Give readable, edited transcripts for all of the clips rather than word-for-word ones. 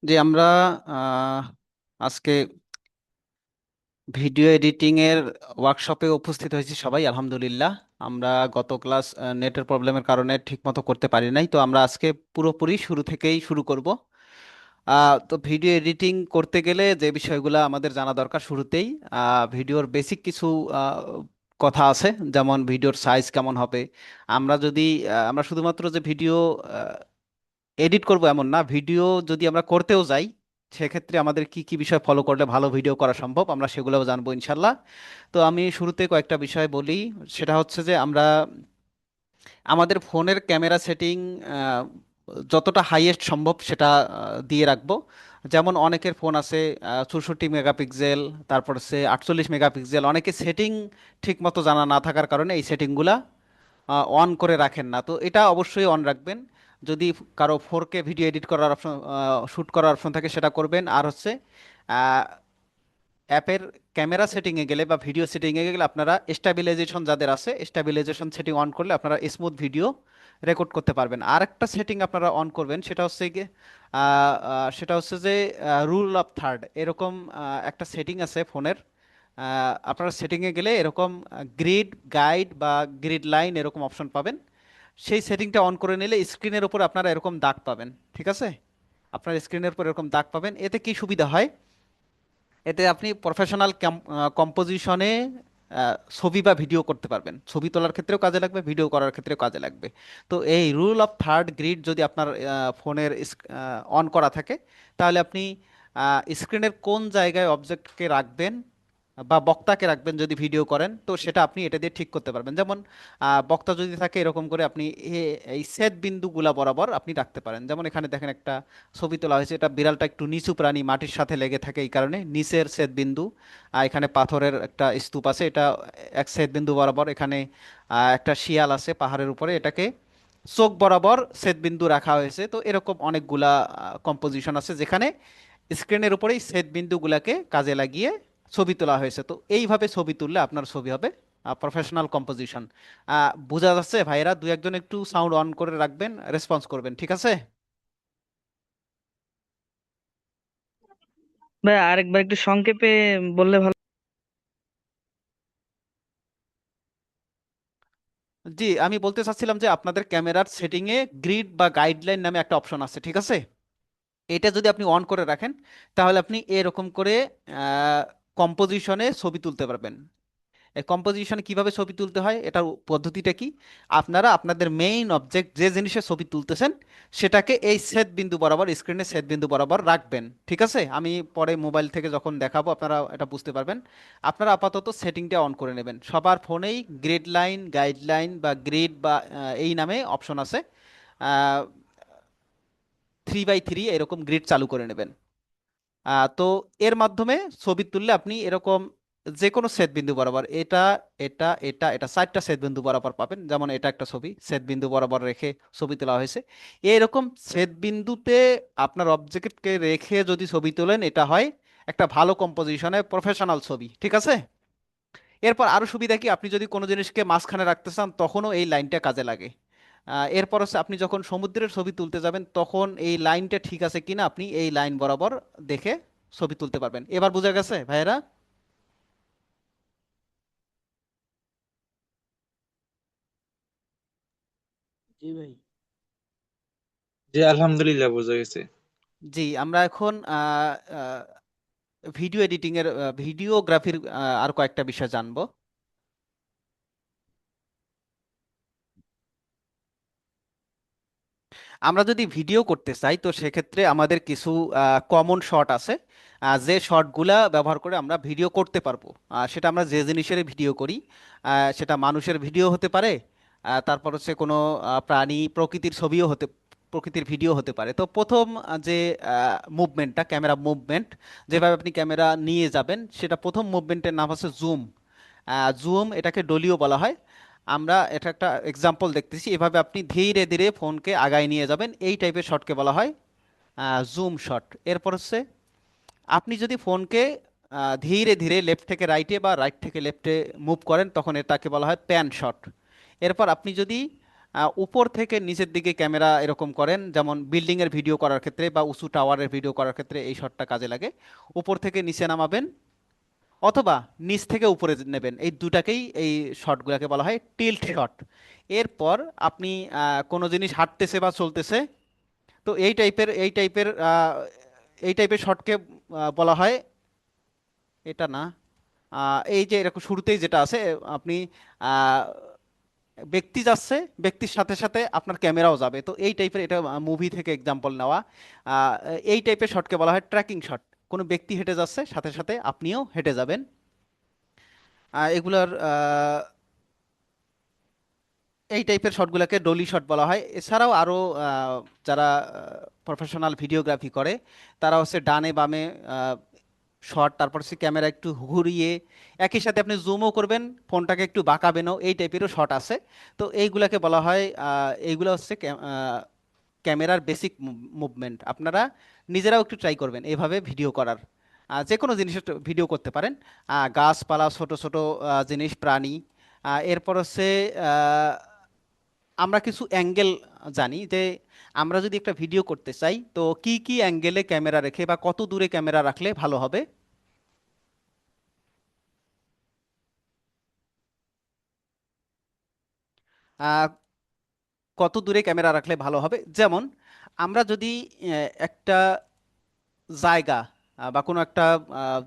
যে আমরা আহ, আজকে ভিডিও এডিটিং এর ওয়ার্কশপে উপস্থিত হয়েছি সবাই আলহামদুলিল্লাহ। আমরা গত ক্লাস নেটের প্রবলেমের কারণে ঠিকমতো করতে পারি নাই, তো আমরা আজকে পুরোপুরি শুরু থেকেই শুরু করব। তো ভিডিও এডিটিং করতে গেলে যে বিষয়গুলো আমাদের জানা দরকার শুরুতেই, ভিডিওর বেসিক কিছু আহ, কথা আছে। যেমন ভিডিওর সাইজ কেমন হবে। আমরা শুধুমাত্র যে ভিডিও এডিট করব এমন না, ভিডিও যদি আমরা করতেও যাই সেক্ষেত্রে আমাদের কি কি বিষয় ফলো করলে ভালো ভিডিও করা সম্ভব আমরা সেগুলোও জানবো ইনশাল্লাহ। তো আমি শুরুতে কয়েকটা বিষয় বলি। সেটা হচ্ছে যে আমরা আমাদের ফোনের ক্যামেরা সেটিং যতটা হাইয়েস্ট সম্ভব সেটা দিয়ে রাখবো। যেমন অনেকের ফোন আছে 64 মেগাপিক্সেল, তারপর হচ্ছে 48 মেগাপিক্সেল। অনেকে সেটিং ঠিক মতো জানা না থাকার কারণে এই সেটিংগুলা অন করে রাখেন না, তো এটা অবশ্যই অন রাখবেন। যদি কারো 4K ভিডিও এডিট করার অপশন, শ্যুট করার অপশন থাকে সেটা করবেন। আর হচ্ছে অ্যাপের ক্যামেরা সেটিংয়ে গেলে বা ভিডিও সেটিংয়ে গেলে আপনারা স্ট্যাবিলাইজেশন যাদের আছে স্ট্যাবিলাইজেশন সেটিং অন করলে আপনারা স্মুথ ভিডিও রেকর্ড করতে পারবেন। আর একটা সেটিং আপনারা অন করবেন, সেটা হচ্ছে গিয়ে সেটা হচ্ছে যে রুল অফ থার্ড এরকম একটা সেটিং আছে ফোনের। আপনারা সেটিংয়ে গেলে এরকম গ্রিড গাইড বা গ্রিড লাইন এরকম অপশন পাবেন। সেই সেটিংটা অন করে নিলে স্ক্রিনের উপর আপনারা এরকম দাগ পাবেন। ঠিক আছে, আপনার স্ক্রিনের উপর এরকম দাগ পাবেন। এতে কি সুবিধা হয়, এতে আপনি প্রফেশনাল কম্পোজিশনে ছবি বা ভিডিও করতে পারবেন। ছবি তোলার ক্ষেত্রেও কাজে লাগবে, ভিডিও করার ক্ষেত্রেও কাজে লাগবে। তো এই রুল অফ থার্ড গ্রিড যদি আপনার ফোনের অন করা থাকে, তাহলে আপনি স্ক্রিনের কোন জায়গায় অবজেক্টকে রাখবেন বা বক্তাকে রাখবেন যদি ভিডিও করেন, তো সেটা আপনি এটা দিয়ে ঠিক করতে পারবেন। যেমন বক্তা যদি থাকে এরকম করে আপনি এই ছেদ বিন্দুগুলা বরাবর আপনি রাখতে পারেন। যেমন এখানে দেখেন একটা ছবি তোলা হয়েছে, এটা বিড়ালটা একটু নিচু প্রাণী, মাটির সাথে লেগে থাকে, এই কারণে নিচের ছেদ বিন্দু। এখানে পাথরের একটা স্তূপ আছে, এটা এক ছেদ বিন্দু বরাবর। এখানে একটা শিয়াল আছে পাহাড়ের উপরে, এটাকে চোখ বরাবর ছেদ বিন্দু রাখা হয়েছে। তো এরকম অনেকগুলা কম্পোজিশন আছে যেখানে স্ক্রিনের উপরেই ছেদ বিন্দুগুলাকে কাজে লাগিয়ে ছবি তোলা হয়েছে। তো এইভাবে ছবি তুললে আপনার ছবি হবে প্রফেশনাল কম্পোজিশন। বোঝা যাচ্ছে ভাইরা? দু একজন একটু সাউন্ড অন করে রাখবেন, রেসপন্স করবেন, ঠিক আছে? ভাই আরেকবার একটু সংক্ষেপে বললে ভালো। জি, আমি বলতে চাচ্ছিলাম যে আপনাদের ক্যামেরার সেটিংয়ে গ্রিড বা গাইডলাইন নামে একটা অপশন আছে, ঠিক আছে? এটা যদি আপনি অন করে রাখেন তাহলে আপনি এরকম করে কম্পোজিশনে ছবি তুলতে পারবেন। এই কম্পোজিশনে কিভাবে ছবি তুলতে হয়, এটার পদ্ধতিটা কি, আপনারা আপনাদের মেইন অবজেক্ট যে জিনিসের ছবি তুলতেছেন সেটাকে এই ছেদ বিন্দু বরাবর, স্ক্রিনে ছেদ বিন্দু বরাবর রাখবেন। ঠিক আছে, আমি পরে মোবাইল থেকে যখন দেখাবো আপনারা এটা বুঝতে পারবেন। আপনারা আপাতত সেটিংটা অন করে নেবেন। সবার ফোনেই গ্রিড লাইন, গাইডলাইন বা গ্রিড বা এই নামে অপশন আছে। 3x3 এরকম গ্রিড চালু করে নেবেন। তো এর মাধ্যমে ছবি তুললে আপনি এরকম যে কোনো ছেদ বিন্দু বরাবর, এটা এটা এটা এটা 4টা ছেদ বিন্দু বরাবর পাবেন। যেমন এটা একটা ছবি, ছেদ বিন্দু বরাবর রেখে ছবি তোলা হয়েছে। এরকম ছেদ বিন্দুতে আপনার অবজেক্টকে রেখে যদি ছবি তোলেন, এটা হয় একটা ভালো কম্পোজিশনে প্রফেশনাল ছবি। ঠিক আছে, এরপর আরো সুবিধা কি, আপনি যদি কোনো জিনিসকে মাঝখানে রাখতে চান তখনও এই লাইনটা কাজে লাগে। এরপর হচ্ছে আপনি যখন সমুদ্রের ছবি তুলতে যাবেন তখন এই লাইনটা ঠিক আছে কিনা আপনি এই লাইন বরাবর দেখে ছবি তুলতে পারবেন। এবার বোঝা গেছে ভাইয়েরা? জি ভাই। জি আলহামদুলিল্লাহ বোঝা গেছে। জি, আমরা এখন ভিডিও এডিটিং এর, ভিডিওগ্রাফির আর কয়েকটা বিষয় জানবো। আমরা যদি ভিডিও করতে চাই তো সেক্ষেত্রে আমাদের কিছু কমন শট আছে, যে শটগুলা ব্যবহার করে আমরা ভিডিও করতে পারবো। সেটা আমরা যে জিনিসের ভিডিও করি, সেটা মানুষের ভিডিও হতে পারে, তারপর হচ্ছে কোনো প্রাণী প্রকৃতির ছবিও হতে, প্রকৃতির ভিডিও হতে পারে। তো প্রথম যে মুভমেন্টটা, ক্যামেরা মুভমেন্ট, যেভাবে আপনি ক্যামেরা নিয়ে যাবেন, সেটা প্রথম মুভমেন্টের নাম হচ্ছে জুম। জুম এটাকে ডলিও বলা হয়। আমরা এটা একটা এক্সাম্পল দেখতেছি, এভাবে আপনি ধীরে ধীরে ফোনকে আগায় নিয়ে যাবেন, এই টাইপের শটকে বলা হয় জুম শট। এরপর হচ্ছে আপনি যদি ফোনকে ধীরে ধীরে লেফট থেকে রাইটে বা রাইট থেকে লেফটে মুভ করেন তখন এটাকে বলা হয় প্যান শট। এরপর আপনি যদি উপর থেকে নিচের দিকে ক্যামেরা এরকম করেন, যেমন বিল্ডিং এর ভিডিও করার ক্ষেত্রে বা উঁচু টাওয়ারের ভিডিও করার ক্ষেত্রে এই শটটা কাজে লাগে। উপর থেকে নিচে নামাবেন অথবা নিচ থেকে উপরে নেবেন, এই দুটাকেই এই শটগুলোকে বলা হয় টিল্ট শট। এরপর আপনি কোনো জিনিস হাঁটতেছে বা চলতেছে, তো এই টাইপের শটকে বলা হয়, এটা না, এই যে এরকম শুরুতেই যেটা আছে, আপনি আহ, ব্যক্তি যাচ্ছে, ব্যক্তির সাথে সাথে আপনার ক্যামেরাও যাবে, তো এই টাইপের, এটা মুভি থেকে এক্সাম্পল নেওয়া। আহ, এই টাইপের শটকে বলা হয় ট্র্যাকিং শট। কোনো ব্যক্তি হেঁটে যাচ্ছে, সাথে সাথে আপনিও হেঁটে যাবেন। এগুলার এই টাইপের শটগুলোকে ডলি শট বলা হয়। এছাড়াও আরও যারা প্রফেশনাল ভিডিওগ্রাফি করে তারা হচ্ছে ডানে বামে শট, তারপর হচ্ছে ক্যামেরা একটু ঘুরিয়ে একই সাথে আপনি জুমও করবেন, ফোনটাকে একটু বাঁকাবেনও, এই টাইপেরও শট আছে। তো এইগুলাকে বলা হয়, এইগুলো হচ্ছে ক্যামেরার বেসিক মুভমেন্ট। আপনারা নিজেরাও একটু ট্রাই করবেন এভাবে ভিডিও করার। যে কোনো জিনিসের ভিডিও করতে পারেন, গাছপালা, ছোট ছোট জিনিস, প্রাণী। এরপর হচ্ছে আহ, আমরা কিছু অ্যাঙ্গেল জানি যে আমরা যদি একটা ভিডিও করতে চাই তো কি কি অ্যাঙ্গেলে ক্যামেরা রেখে বা কত দূরে ক্যামেরা রাখলে ভালো হবে। আহ, কত দূরে ক্যামেরা রাখলে ভালো হবে, যেমন আমরা যদি একটা জায়গা বা কোনো একটা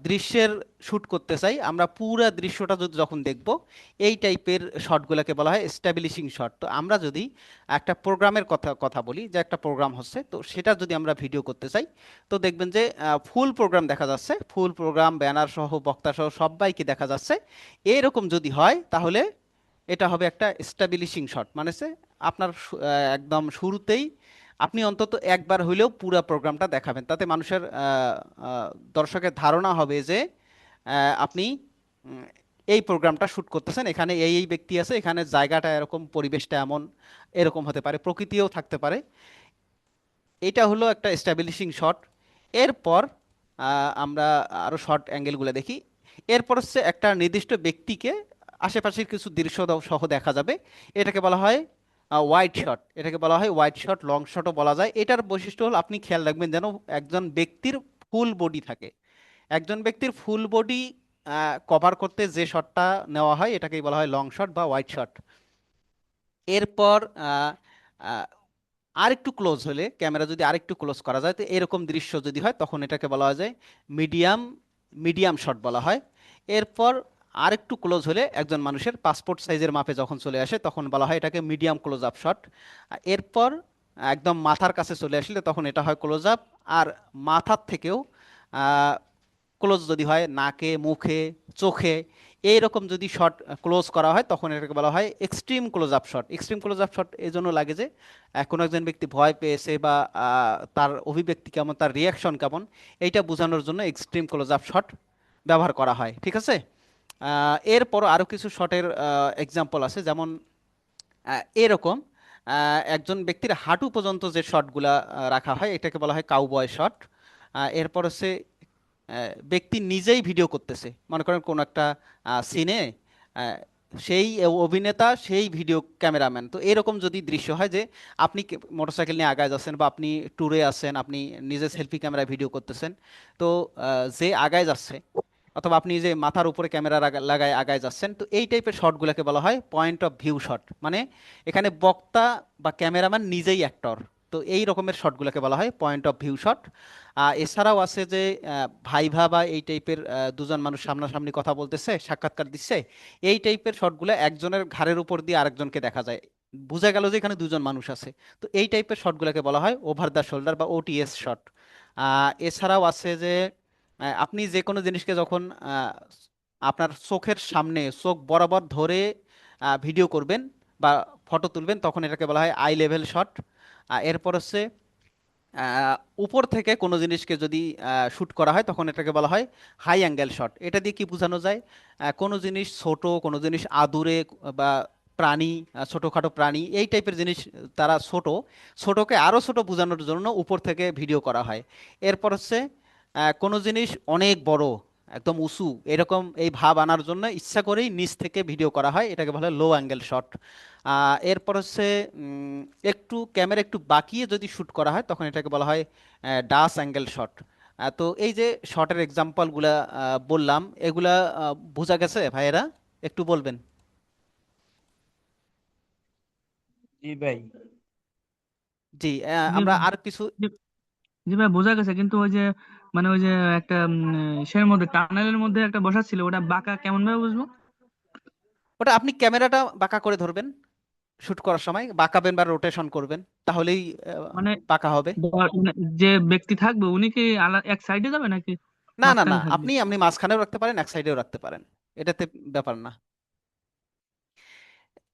দৃশ্যের শ্যুট করতে চাই, আমরা পুরো দৃশ্যটা যদি যখন দেখব, এই টাইপের শটগুলোকে বলা হয় এস্টাবলিশিং শট। তো আমরা যদি একটা প্রোগ্রামের কথা কথা বলি, যে একটা প্রোগ্রাম হচ্ছে, তো সেটা যদি আমরা ভিডিও করতে চাই, তো দেখবেন যে ফুল প্রোগ্রাম দেখা যাচ্ছে, ফুল প্রোগ্রাম ব্যানার সহ বক্তা সহ সবাইকে দেখা যাচ্ছে। এরকম যদি হয় তাহলে এটা হবে একটা এস্টাবলিশিং শট, মানে হচ্ছে আপনার একদম শুরুতেই আপনি অন্তত একবার হইলেও পুরো প্রোগ্রামটা দেখাবেন, তাতে মানুষের আহ, দর্শকের ধারণা হবে যে আপনি উম, এই প্রোগ্রামটা শুট করতেছেন, এখানে এই এই ব্যক্তি আছে, এখানে জায়গাটা এরকম, পরিবেশটা এমন, এরকম হতে পারে, প্রকৃতিও থাকতে পারে। এটা হলো একটা এস্টাবলিশিং শট। এরপর আমরা আরো শর্ট অ্যাঙ্গেলগুলো দেখি। এরপর হচ্ছে একটা নির্দিষ্ট ব্যক্তিকে আশেপাশের কিছু দৃশ্য সহ দেখা যাবে, এটাকে বলা হয় ওয়াইড শট। এটাকে বলা হয় ওয়াইড শট, লং শটও বলা যায়। এটার বৈশিষ্ট্য হলো আপনি খেয়াল রাখবেন যেন একজন ব্যক্তির ফুল বডি থাকে। একজন ব্যক্তির ফুল বডি কভার করতে যে শটটা নেওয়া হয় এটাকেই বলা হয় লং শট বা ওয়াইড শট। এরপর আহ, আহ, আরেকটু ক্লোজ হলে, ক্যামেরা যদি আরেকটু ক্লোজ করা যায়, তো এরকম দৃশ্য যদি হয় তখন এটাকে বলা যায় মিডিয়াম মিডিয়াম শট বলা হয়। এরপর আরেকটু ক্লোজ হলে, একজন মানুষের পাসপোর্ট সাইজের মাপে যখন চলে আসে তখন বলা হয় এটাকে মিডিয়াম ক্লোজ আপ শট। এরপর একদম মাথার কাছে চলে আসলে তখন এটা হয় ক্লোজ আপ। আর মাথার থেকেও ক্লোজ যদি হয়, নাকে, মুখে, চোখে, এইরকম যদি শট ক্লোজ করা হয় তখন এটাকে বলা হয় extreme close up shot. Extreme close up shot এই জন্য লাগে যে কোনো একজন ব্যক্তি ভয় পেয়েছে বা তার অভিব্যক্তি কেমন, তার রিয়াকশন কেমন, এইটা বোঝানোর জন্য এক্সট্রিম ক্লোজ আপ শট ব্যবহার করা হয়। ঠিক আছে। এরপর আরও কিছু শটের এক্সাম্পল আছে, যেমন এরকম একজন ব্যক্তির হাঁটু পর্যন্ত যে শটগুলা রাখা হয় এটাকে বলা হয় কাউবয় শট। এরপর হচ্ছে ব্যক্তি নিজেই ভিডিও করতেছে, মনে করেন কোন একটা সিনে সেই অভিনেতা সেই ভিডিও ক্যামেরাম্যান, তো এরকম যদি দৃশ্য হয় যে আপনি মোটরসাইকেল নিয়ে আগায় যাচ্ছেন বা আপনি ট্যুরে আছেন, আপনি নিজে সেলফি ক্যামেরায় ভিডিও করতেছেন, তো যে আগায় যাচ্ছে অথবা আপনি যে মাথার উপরে ক্যামেরা লাগায় আগায় যাচ্ছেন, তো এই টাইপের শটগুলোকে বলা হয় পয়েন্ট অফ ভিউ শট। মানে এখানে বক্তা বা ক্যামেরাম্যান নিজেই অ্যাক্টর, তো এই রকমের শটগুলোকে বলা হয় পয়েন্ট অফ ভিউ শট। এছাড়াও আছে যে ভাইভা বা এই টাইপের দুজন মানুষ সামনাসামনি কথা বলতেছে, সাক্ষাৎকার দিচ্ছে, এই টাইপের শটগুলো একজনের ঘাড়ের উপর দিয়ে আরেকজনকে দেখা যায়, বোঝা গেল যে এখানে দুজন মানুষ আছে। তো এই টাইপের শটগুলোকে বলা হয় ওভার দ্য শোল্ডার বা ওটিএস শট। এছাড়াও আছে যে আপনি যে কোনো জিনিসকে যখন আপনার চোখের সামনে, চোখ বরাবর ধরে ভিডিও করবেন বা ফটো তুলবেন তখন এটাকে বলা হয় আই লেভেল শট। এরপর হচ্ছে আহ, উপর থেকে কোনো জিনিসকে যদি শুট করা হয় তখন এটাকে বলা হয় হাই অ্যাঙ্গেল শট। এটা দিয়ে কি বোঝানো যায়, কোনো জিনিস ছোট, কোনো জিনিস আদুরে বা প্রাণী, ছোটোখাটো প্রাণী, এই টাইপের জিনিস তারা ছোট, ছোটকে আরো ছোট বোঝানোর জন্য উপর থেকে ভিডিও করা হয়। এরপর হচ্ছে কোনো জিনিস অনেক বড়, একদম উঁচু এরকম এই ভাব আনার জন্য ইচ্ছা করেই নিচ থেকে ভিডিও করা হয়, এটাকে বলা হয় লো অ্যাঙ্গেল শট। এরপর হচ্ছে একটু ক্যামেরা একটু বাঁকিয়ে যদি শ্যুট করা হয় তখন এটাকে বলা হয় ডাস অ্যাঙ্গেল শট। তো এই যে শটের এক্সাম্পলগুলা বললাম, এগুলা বোঝা গেছে ভাইয়েরা? একটু বলবেন। জি ভাই। জি। জি আমরা ভাই। আর কিছু। জি জি ভাই, বোঝা গেছে, কিন্তু ওই যে মানে ওই যে একটা সের মধ্যে টানেলের মধ্যে একটা বসা ছিল, ওটা বাঁকা কেমন ভাবে বুঝবো? ওটা আপনি ক্যামেরাটা বাঁকা করে ধরবেন, শুট করার সময় বাঁকাবেন বা রোটেশন করবেন, তাহলেই মানে বাঁকা হবে। মানে যে ব্যক্তি থাকবে উনি কি এক সাইডে যাবে নাকি না না না, মাঝখানে থাকবে? আপনি আপনি মাঝখানেও রাখতে পারেন, এক সাইডেও রাখতে পারেন, এটাতে ব্যাপার না।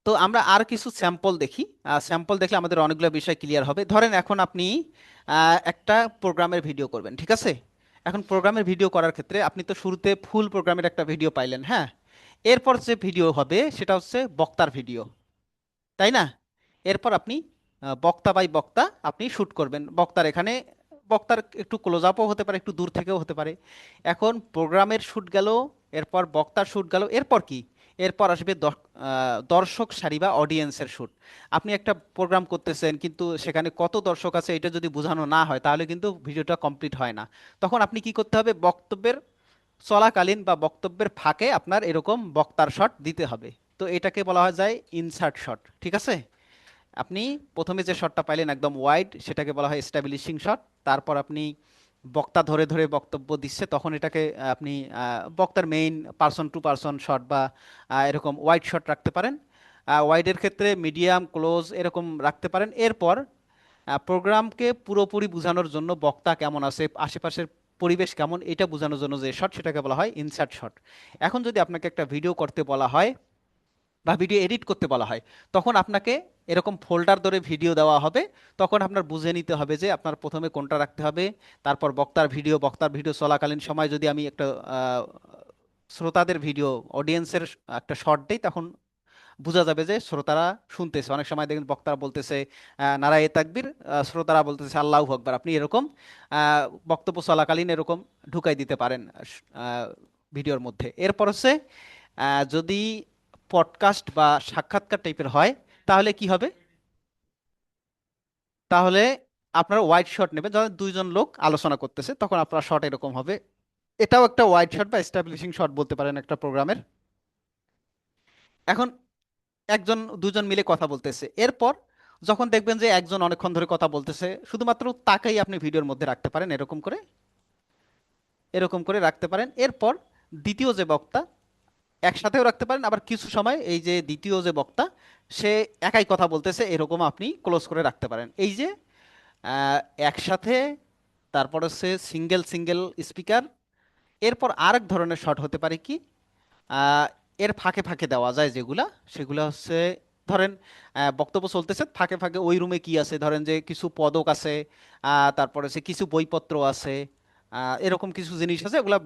তো আমরা আর কিছু স্যাম্পল দেখি। স্যাম্পল দেখলে আমাদের অনেকগুলো বিষয় ক্লিয়ার হবে। ধরেন এখন আপনি একটা প্রোগ্রামের ভিডিও করবেন, ঠিক আছে? এখন প্রোগ্রামের ভিডিও করার ক্ষেত্রে আপনি তো শুরুতে ফুল প্রোগ্রামের একটা ভিডিও পাইলেন, হ্যাঁ? এরপর যে ভিডিও হবে সেটা হচ্ছে বক্তার ভিডিও, তাই না? এরপর আপনি বক্তা বাই বক্তা আপনি শুট করবেন। বক্তার এখানে বক্তার একটু ক্লোজ আপও হতে পারে, একটু দূর থেকেও হতে পারে। এখন প্রোগ্রামের শুট গেল, এরপর বক্তার শুট গেল, এরপর কি? এরপর আসবে দর্শক সারি বা অডিয়েন্সের শুট। আপনি একটা প্রোগ্রাম করতেছেন কিন্তু সেখানে কত দর্শক আছে এটা যদি বোঝানো না হয় তাহলে কিন্তু ভিডিওটা কমপ্লিট হয় না। তখন আপনি কি করতে হবে? বক্তব্যের চলাকালীন বা বক্তব্যের ফাঁকে আপনার এরকম বক্তার শট দিতে হবে। তো এটাকে বলা হয় যায় ইনসার্ট শট, ঠিক আছে? আপনি প্রথমে যে শটটা পাইলেন একদম ওয়াইড, সেটাকে বলা হয় এস্টাবলিশিং শট। তারপর আপনি বক্তা ধরে ধরে বক্তব্য দিচ্ছে, তখন এটাকে আপনি বক্তার main person to person shot বা এরকম ওয়াইড শট রাখতে পারেন। ওয়াইডের ক্ষেত্রে মিডিয়াম ক্লোজ এরকম রাখতে পারেন। এরপর প্রোগ্রামকে পুরোপুরি বোঝানোর জন্য বক্তা কেমন আছে, আশেপাশের পরিবেশ কেমন, এটা বোঝানোর জন্য যে শট সেটাকে বলা হয় ইনসার্ট শট। এখন যদি আপনাকে একটা ভিডিও করতে বলা হয় বা ভিডিও এডিট করতে বলা হয়, তখন আপনাকে এরকম ফোল্ডার ধরে ভিডিও দেওয়া হবে। তখন আপনার বুঝে নিতে হবে যে আপনার প্রথমে কোনটা রাখতে হবে। তারপর বক্তার ভিডিও চলাকালীন সময় যদি আমি একটা শ্রোতাদের ভিডিও, অডিয়েন্সের একটা শর্ট দেই, তখন বোঝা যাবে যে শ্রোতারা শুনতেছে। অনেক সময় দেখবেন বক্তারা বলতেছে নারায়ে তাকবীর, শ্রোতারা বলতেছে আল্লাহু আকবার। আপনি এরকম আহ, বক্তব্য চলাকালীন এরকম ঢুকাই দিতে পারেন আহ, ভিডিওর মধ্যে। এরপর হচ্ছে যদি পডকাস্ট বা সাক্ষাৎকার টাইপের হয় তাহলে কি হবে? তাহলে আপনারা ওয়াইড শট নেবেন, যখন দুইজন লোক আলোচনা করতেছে তখন আপনার শট এরকম হবে। এটাও একটা ওয়াইড শট বা এস্টাবলিশিং শট বলতে পারেন একটা প্রোগ্রামের। এখন একজন দুজন মিলে কথা বলতেছে, এরপর যখন দেখবেন যে একজন অনেকক্ষণ ধরে কথা বলতেছে, শুধুমাত্র তাকেই আপনি ভিডিওর মধ্যে রাখতে পারেন, এরকম করে রাখতে পারেন। এরপর দ্বিতীয় যে বক্তা, একসাথেও রাখতে পারেন, আবার কিছু সময় এই যে দ্বিতীয় যে বক্তা সে একাই কথা বলতেছে, এরকম আপনি ক্লোজ করে রাখতে পারেন। এই যে আহ, একসাথে, তারপর হচ্ছে সিঙ্গেল সিঙ্গেল স্পিকার। এরপর আরেক ধরনের শট হতে পারে কি, আহ, এর ফাঁকে ফাঁকে দেওয়া যায় যেগুলা, সেগুলা হচ্ছে ধরেন বক্তব্য চলতেছে, ফাঁকে ফাঁকে ওই রুমে কি আছে, ধরেন যে কিছু পদক আছে, তারপরে হচ্ছে কিছু বইপত্র আছে, এরকম কিছু জিনিস আছে, এগুলা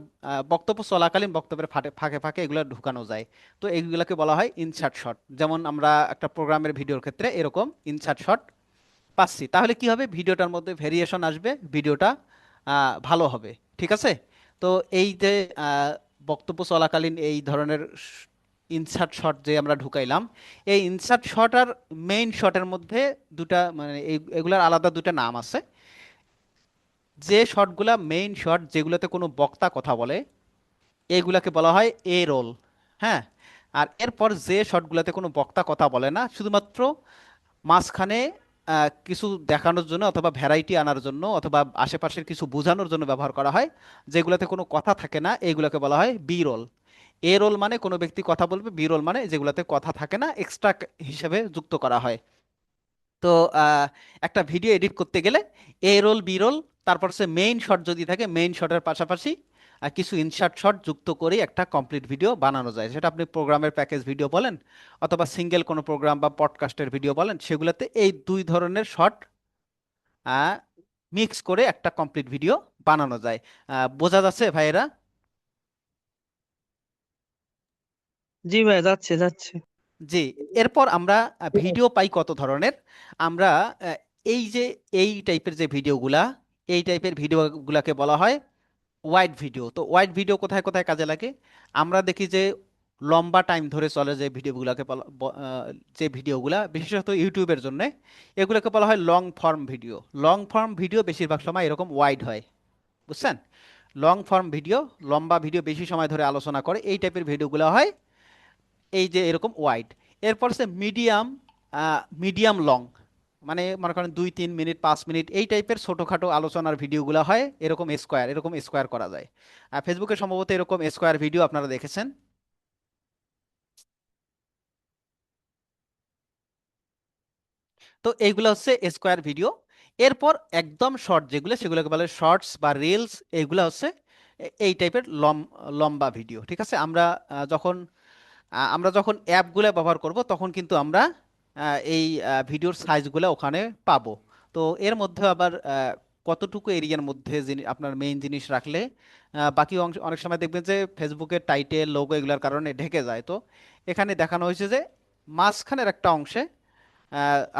বক্তব্য চলাকালীন বক্তব্যের ফাঁকে ফাঁকে এগুলা ঢুকানো যায়। তো এইগুলাকে বলা হয় ইনসার্ট শট। যেমন আমরা একটা প্রোগ্রামের ভিডিওর ক্ষেত্রে এরকম ইনসার্ট শট পাচ্ছি, তাহলে কি হবে? ভিডিওটার মধ্যে ভেরিয়েশন আসবে, ভিডিওটা ভালো হবে, ঠিক আছে? তো এই যে আহ, বক্তব্য চলাকালীন এই ধরনের ইনসার্ট শট যে আমরা ঢুকাইলাম, এই ইনসার্ট শট আর মেইন শটের মধ্যে দুটা মানে এগুলার আলাদা দুটা নাম আছে। যে শটগুলা মেইন শট, যেগুলোতে কোনো বক্তা কথা বলে, এইগুলাকে বলা হয় এ রোল, হ্যাঁ? আর এরপর যে শটগুলোতে কোনো বক্তা কথা বলে না, শুধুমাত্র মাঝখানে কিছু দেখানোর জন্য অথবা ভ্যারাইটি আনার জন্য অথবা আশেপাশের কিছু বোঝানোর জন্য ব্যবহার করা হয়, যেগুলোতে কোনো কথা থাকে না, এইগুলোকে বলা হয় বি রোল। এ রোল মানে কোনো ব্যক্তি কথা বলবে, বি রোল মানে যেগুলোতে কথা থাকে না, এক্সট্রা হিসেবে যুক্ত করা হয়। তো একটা ভিডিও এডিট করতে গেলে এ রোল, বি রোল, তারপর সে মেইন শট যদি থাকে, মেইন শটের পাশাপাশি কিছু ইনসার্ট শট যুক্ত করে একটা কমপ্লিট ভিডিও বানানো যায়। সেটা আপনি প্রোগ্রামের প্যাকেজ ভিডিও বলেন অথবা সিঙ্গেল কোনো প্রোগ্রাম বা পডকাস্টের ভিডিও বলেন, সেগুলোতে এই দুই ধরনের শট মিক্স করে একটা কমপ্লিট ভিডিও বানানো যায়। বোঝা যাচ্ছে ভাইয়েরা? জি ভাই, যাচ্ছে যাচ্ছে। জি। এরপর আমরা ভিডিও পাই কত ধরনের। আমরা আহ, এই যে এই টাইপের যে ভিডিওগুলা, এই টাইপের ভিডিওগুলাকে বলা হয় ওয়াইড ভিডিও, তো ওয়াইড ভিডিও কোথায় কোথায় কাজে লাগে? আমরা দেখি যে লম্বা টাইম ধরে চলে যে ভিডিওগুলোকে যে ভিডিওগুলা বিশেষত ইউটিউবের জন্য, এগুলোকে বলা হয় long form video. Long form video বেশিরভাগ সময় এরকম ওয়াইড হয়, বুঝছেন? লং ফর্ম ভিডিও, লম্বা ভিডিও বেশি সময় ধরে আলোচনা করে, এই টাইপের ভিডিওগুলো হয় এই যে এরকম ওয়াইড। এরপর সে মিডিয়াম, মিডিয়াম লং, মানে মনে করেন 2-3 মিনিট 5 মিনিট এই টাইপের ছোটোখাটো আলোচনার ভিডিওগুলো হয় এরকম স্কোয়ার, এরকম স্কোয়ার করা যায়। ফেসবুকে সম্ভবত এরকম স্কোয়ার ভিডিও আপনারা দেখেছেন। তো এইগুলো হচ্ছে স্কোয়ার ভিডিও। এরপর একদম শর্ট যেগুলো, সেগুলোকে বলে শর্টস বা রিলস। এইগুলো হচ্ছে এই টাইপের লম্বা ভিডিও। ঠিক আছে, আমরা যখন অ্যাপগুলো ব্যবহার করব তখন কিন্তু আমরা এই ভিডিওর সাইজগুলো ওখানে পাবো। তো এর মধ্যে আবার কতটুকু এরিয়ার মধ্যে আপনার মেইন জিনিস রাখলে বাকি অংশ অনেক সময় দেখবেন যে ফেসবুকের টাইটেল লোগো এগুলোর কারণে ঢেকে যায়। তো এখানে দেখানো হয়েছে যে মাঝখানের একটা অংশে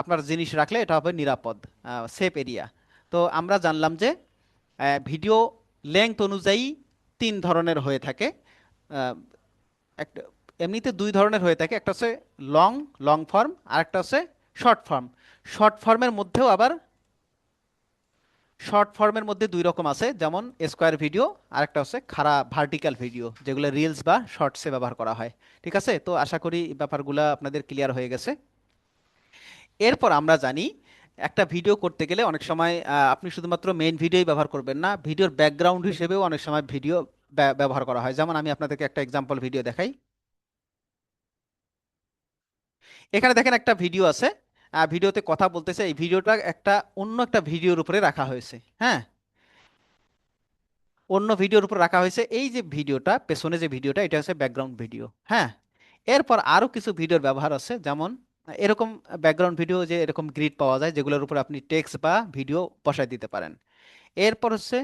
আপনার জিনিস রাখলে এটা হবে নিরাপদ, সেফ এরিয়া। তো আমরা জানলাম যে ভিডিও লেংথ অনুযায়ী 3 ধরনের হয়ে থাকে। আহ, একটা এমনিতে 2 ধরনের হয়ে থাকে, একটা হচ্ছে লং লং ফর্ম, আর একটা হচ্ছে শর্ট ফর্ম। শর্ট ফর্মের মধ্যেও আবার শর্ট ফর্মের মধ্যে 2 রকম আছে, যেমন স্কোয়ার ভিডিও, আর একটা হচ্ছে খাড়া ভার্টিক্যাল ভিডিও, যেগুলো রিলস বা শর্টসে ব্যবহার করা হয়। ঠিক আছে, তো আশা করি এই ব্যাপারগুলো আপনাদের ক্লিয়ার হয়ে গেছে। এরপর আমরা জানি একটা ভিডিও করতে গেলে অনেক সময় আপনি শুধুমাত্র মেইন ভিডিওই ব্যবহার করবেন না, ভিডিওর ব্যাকগ্রাউন্ড হিসেবেও অনেক সময় ভিডিও ব্যবহার করা হয়। যেমন আমি আপনাদেরকে একটা এক্সাম্পল ভিডিও দেখাই। এখানে দেখেন একটা ভিডিও আছে, ভিডিওতে কথা বলতেছে, এই ভিডিওটা অন্য একটা ভিডিওর উপরে রাখা হয়েছে। হ্যাঁ, অন্য ভিডিওর উপর রাখা হয়েছে। এই যে ভিডিওটা, পেছনে যে ভিডিওটা, এটা হচ্ছে ব্যাকগ্রাউন্ড ভিডিও। হ্যাঁ, এরপর আরো কিছু ভিডিওর ব্যবহার আছে, যেমন এরকম ব্যাকগ্রাউন্ড ভিডিও, যে এরকম গ্রিড পাওয়া যায় যেগুলোর উপর আপনি টেক্সট বা ভিডিও বসায় দিতে পারেন। এরপর হচ্ছে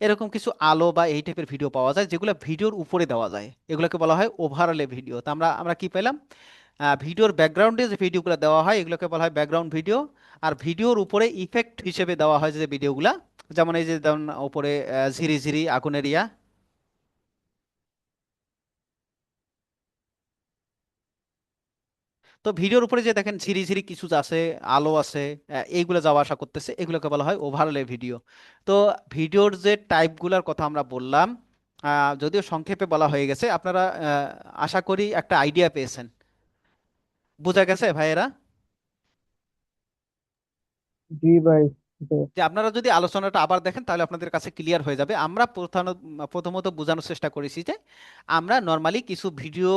এরকম কিছু আলো বা এই টাইপের ভিডিও পাওয়া যায় যেগুলো ভিডিওর উপরে দেওয়া যায়, এগুলোকে বলা হয় ওভারলে ভিডিও। তো আমরা আমরা কি পেলাম? ভিডিওর ব্যাকগ্রাউন্ডে যে ভিডিওগুলো দেওয়া হয় এগুলোকে বলা হয় ব্যাকগ্রাউন্ড ভিডিও। আর ভিডিওর উপরে ইফেক্ট হিসেবে দেওয়া হয় যে ভিডিওগুলা, যেমন এই যে যেমন উপরে ঝিরি ঝিরি আগুনের ইয়া। তো ভিডিওর উপরে যে দেখেন ঝিরি ঝিরি কিছু আছে, আলো আছে, এইগুলো যাওয়া আসা করতেছে, এগুলোকে বলা হয় ওভারলে ভিডিও। তো ভিডিওর যে টাইপগুলোর কথা আমরা বললাম, যদিও সংক্ষেপে বলা হয়ে গেছে, আপনারা আশা করি একটা আইডিয়া পেয়েছেন। বোঝা গেছে ভাইয়েরা? জি ভাই। যে আপনারা যদি আলোচনাটা আবার দেখেন তাহলে আপনাদের কাছে ক্লিয়ার হয়ে যাবে। আমরা প্রথমত বোঝানোর চেষ্টা করেছি যে আমরা নর্মালি কিছু ভিডিও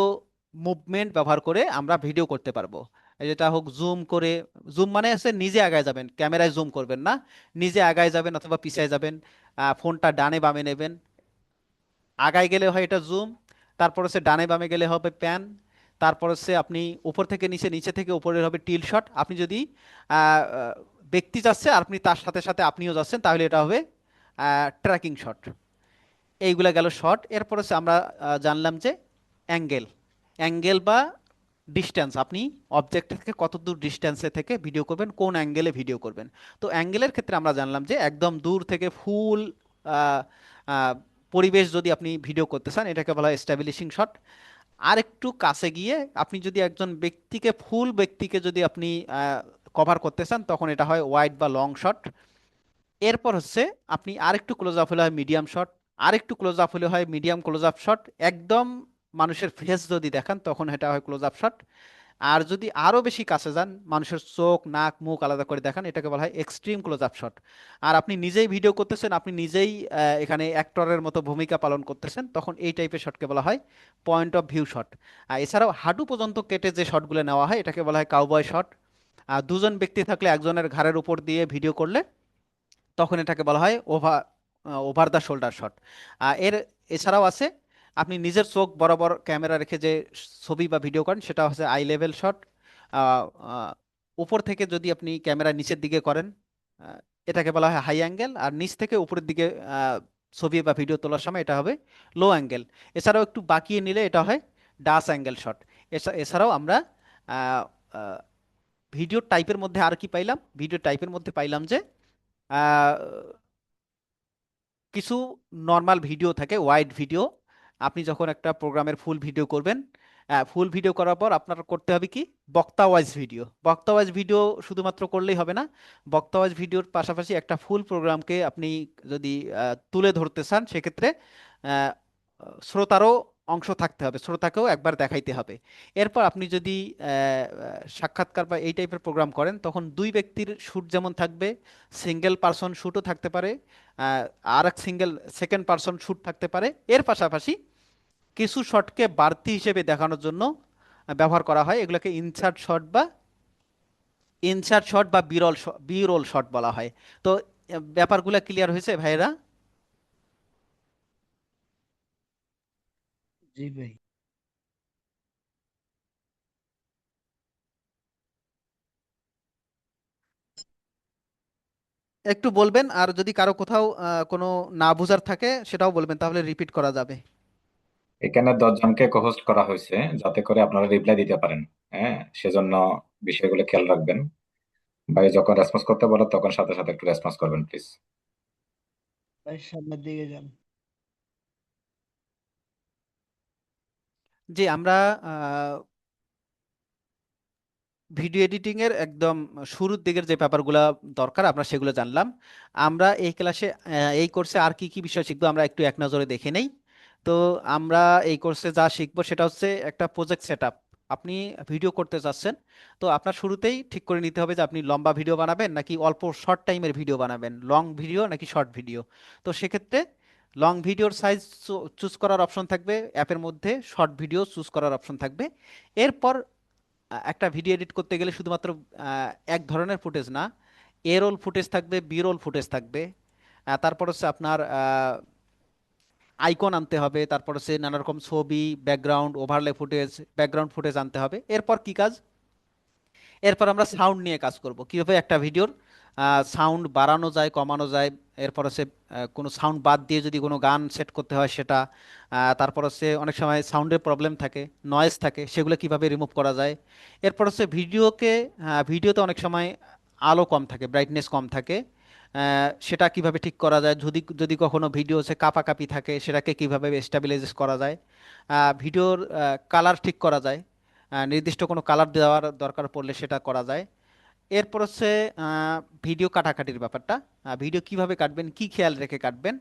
মুভমেন্ট ব্যবহার করে আমরা ভিডিও করতে পারবো। এই যেটা হোক জুম করে, জুম মানে হচ্ছে নিজে আগায় যাবেন, ক্যামেরায় জুম করবেন না, নিজে আগায় যাবেন অথবা পিছায় যাবেন, ফোনটা ডানে বামে নেবেন, আগায় গেলে হয় এটা জুম, তারপর হচ্ছে ডানে বামে গেলে হবে প্যান, তারপর হচ্ছে আপনি উপর থেকে নিচে, নিচে থেকে উপরে হবে টিল শট। আপনি যদি আহ, আহ, ব্যক্তি যাচ্ছে আর আপনি তার সাথে সাথে আপনিও যাচ্ছেন তাহলে এটা হবে ট্র্যাকিং শট। এইগুলা গেল শট। এরপর হচ্ছে আমরা জানলাম যে অ্যাঙ্গেল, অ্যাঙ্গেল বা ডিস্টেন্স, আপনি অবজেক্ট থেকে কত দূর ডিস্টেন্সে থেকে ভিডিও করবেন, কোন অ্যাঙ্গেলে ভিডিও করবেন। তো অ্যাঙ্গেলের ক্ষেত্রে আমরা জানলাম যে একদম দূর থেকে ফুল পরিবেশ যদি আপনি ভিডিও করতে চান এটাকে বলা হয় এস্টাবলিশিং শট। আর একটু কাছে গিয়ে আপনি যদি একজন ব্যক্তিকে, ফুল ব্যক্তিকে যদি আপনি কভার করতে চান তখন এটা হয় ওয়াইড বা লং শট। এরপর হচ্ছে আপনি আরেকটু ক্লোজ আপ হলে হয় মিডিয়াম শট, আরেকটু ক্লোজ আপ হলে হয় মিডিয়াম ক্লোজ আপ শট, একদম মানুষের ফেস যদি দেখান তখন এটা হয় ক্লোজ আপ শট। আর যদি আরো বেশি কাছে যান, মানুষের চোখ নাক মুখ আলাদা করে দেখান, এটাকে বলা হয় এক্সট্রিম ক্লোজ আপ শট। আর আপনি নিজেই ভিডিও করতেছেন, আপনি নিজেই এখানে অ্যাক্টরের মতো ভূমিকা পালন করতেছেন, তখন এই টাইপের শটকে বলা হয় পয়েন্ট অফ ভিউ শট। আর এছাড়াও হাঁটু পর্যন্ত কেটে যে শটগুলো নেওয়া হয় এটাকে বলা হয় কাউবয় শট। আর দুজন ব্যক্তি থাকলে একজনের ঘাড়ের উপর দিয়ে ভিডিও করলে তখন এটাকে বলা হয় ওভার দ্য শোল্ডার শট। এছাড়াও আছে আপনি নিজের চোখ বরাবর ক্যামেরা রেখে যে ছবি বা ভিডিও করেন সেটা হচ্ছে আই লেভেল শট। উপর থেকে যদি আপনি ক্যামেরা নিচের দিকে করেন আহ, এটাকে বলা হয় হাই অ্যাঙ্গেল। আর নিচ থেকে উপরের দিকে ছবি বা ভিডিও তোলার সময় এটা হবে লো অ্যাঙ্গেল। এছাড়াও একটু বাঁকিয়ে নিলে এটা হয় ডাস অ্যাঙ্গেল শট। এছাড়াও আমরা ভিডিও টাইপের মধ্যে আর কি পাইলাম, ভিডিও টাইপের মধ্যে পাইলাম যে কিছু নর্মাল ভিডিও থাকে, ওয়াইড ভিডিও। আপনি যখন একটা প্রোগ্রামের ফুল ভিডিও করবেন, ফুল ভিডিও করার পর আপনার করতে হবে কি, বক্তা ওয়াইজ ভিডিও। বক্তা ওয়াইজ ভিডিও শুধুমাত্র করলেই হবে না, বক্তা ওয়াইজ ভিডিওর পাশাপাশি একটা ফুল প্রোগ্রামকে আপনি যদি তুলে ধরতে চান, সেক্ষেত্রে আহ, শ্রোতারও অংশ থাকতে হবে, শ্রোতাকেও একবার দেখাইতে হবে। এরপর আপনি যদি সাক্ষাৎকার বা এই টাইপের প্রোগ্রাম করেন, তখন দুই ব্যক্তির শ্যুট যেমন থাকবে, সিঙ্গেল পার্সন শ্যুটও থাকতে পারে, আহ, আর এক সিঙ্গেল সেকেন্ড পার্সন শ্যুট থাকতে পারে। এর পাশাপাশি কিছু শটকে বাড়তি হিসেবে দেখানোর জন্য ব্যবহার করা হয়, এগুলোকে ইনসার্ট শট বা বি রোল শট বলা হয়। তো ব্যাপারগুলো ক্লিয়ার হয়েছে ভাইয়েরা? জি ভাই। একটু বলবেন, আর যদি কারো কোথাও কোনো না বোঝার থাকে সেটাও বলবেন, তাহলে রিপিট করা যাবে। এখানে 10 জনকে হোস্ট করা হয়েছে যাতে করে আপনারা রিপ্লাই দিতে পারেন। হ্যাঁ, সেজন্য বিষয়গুলো খেয়াল রাখবেন। ভাই যখন রেসপন্স করতে বলো তখন সাথে সাথে একটু রেসপন্স করবেন প্লিজ। ভাই সামনের দিকে যান। যে আমরা ভিডিও এডিটিং এর একদম শুরুর দিকের যে ব্যাপারগুলো দরকার আমরা সেগুলো জানলাম। আমরা এই ক্লাসে এই কোর্সে আর কি কি বিষয় শিখবো আমরা একটু এক নজরে দেখে নেই। তো আমরা এই কোর্সে যা শিখবো সেটা হচ্ছে একটা প্রজেক্ট সেটআপ। আপনি ভিডিও করতে চাচ্ছেন, তো আপনার শুরুতেই ঠিক করে নিতে হবে যে আপনি লম্বা ভিডিও বানাবেন নাকি অল্প শর্ট টাইমের ভিডিও বানাবেন, লং ভিডিও নাকি শর্ট ভিডিও। তো সেক্ষেত্রে লং ভিডিওর সাইজ চুজ করার অপশন থাকবে অ্যাপের মধ্যে, শর্ট ভিডিও চুজ করার অপশন থাকবে। এরপর একটা ভিডিও এডিট করতে গেলে শুধুমাত্র এক ধরনের ফুটেজ না, এ রোল ফুটেজ থাকবে, বি রোল ফুটেজ থাকবে। তারপর হচ্ছে আপনার আইকন আনতে হবে, তারপর হচ্ছে নানা রকম ছবি, background, overlay footage, background footage আনতে হবে। এরপর কি কাজ? এরপর আমরা সাউন্ড নিয়ে কাজ করব, কিভাবে একটা ভিডিওর সাউন্ড বাড়ানো যায়, কমানো যায়। এরপর হচ্ছে কোনো সাউন্ড বাদ দিয়ে যদি কোনো গান সেট করতে হয় সেটা, তারপর হচ্ছে অনেক সময় সাউন্ডের প্রবলেম থাকে, নয়েজ থাকে, সেগুলো কিভাবে রিমুভ করা যায়। এরপর হচ্ছে ভিডিওতে অনেক সময় আলো কম থাকে, ব্রাইটনেস কম থাকে, সেটা কিভাবে ঠিক করা যায়। যদি যদি কখনো ভিডিও হচ্ছে কাঁপাকাঁপি থাকে, সেটাকে কিভাবে স্টেবিলাইজ করা যায়। ভিডিওর কালার ঠিক করা যায়, নির্দিষ্ট কোনো কালার দেওয়ার দরকার পড়লে সেটা করা যায়। এরপর হচ্ছে ভিডিও কাটাকাটির ব্যাপারটা, ভিডিও কিভাবে কাটবেন, কি খেয়াল রেখে কাটবেন।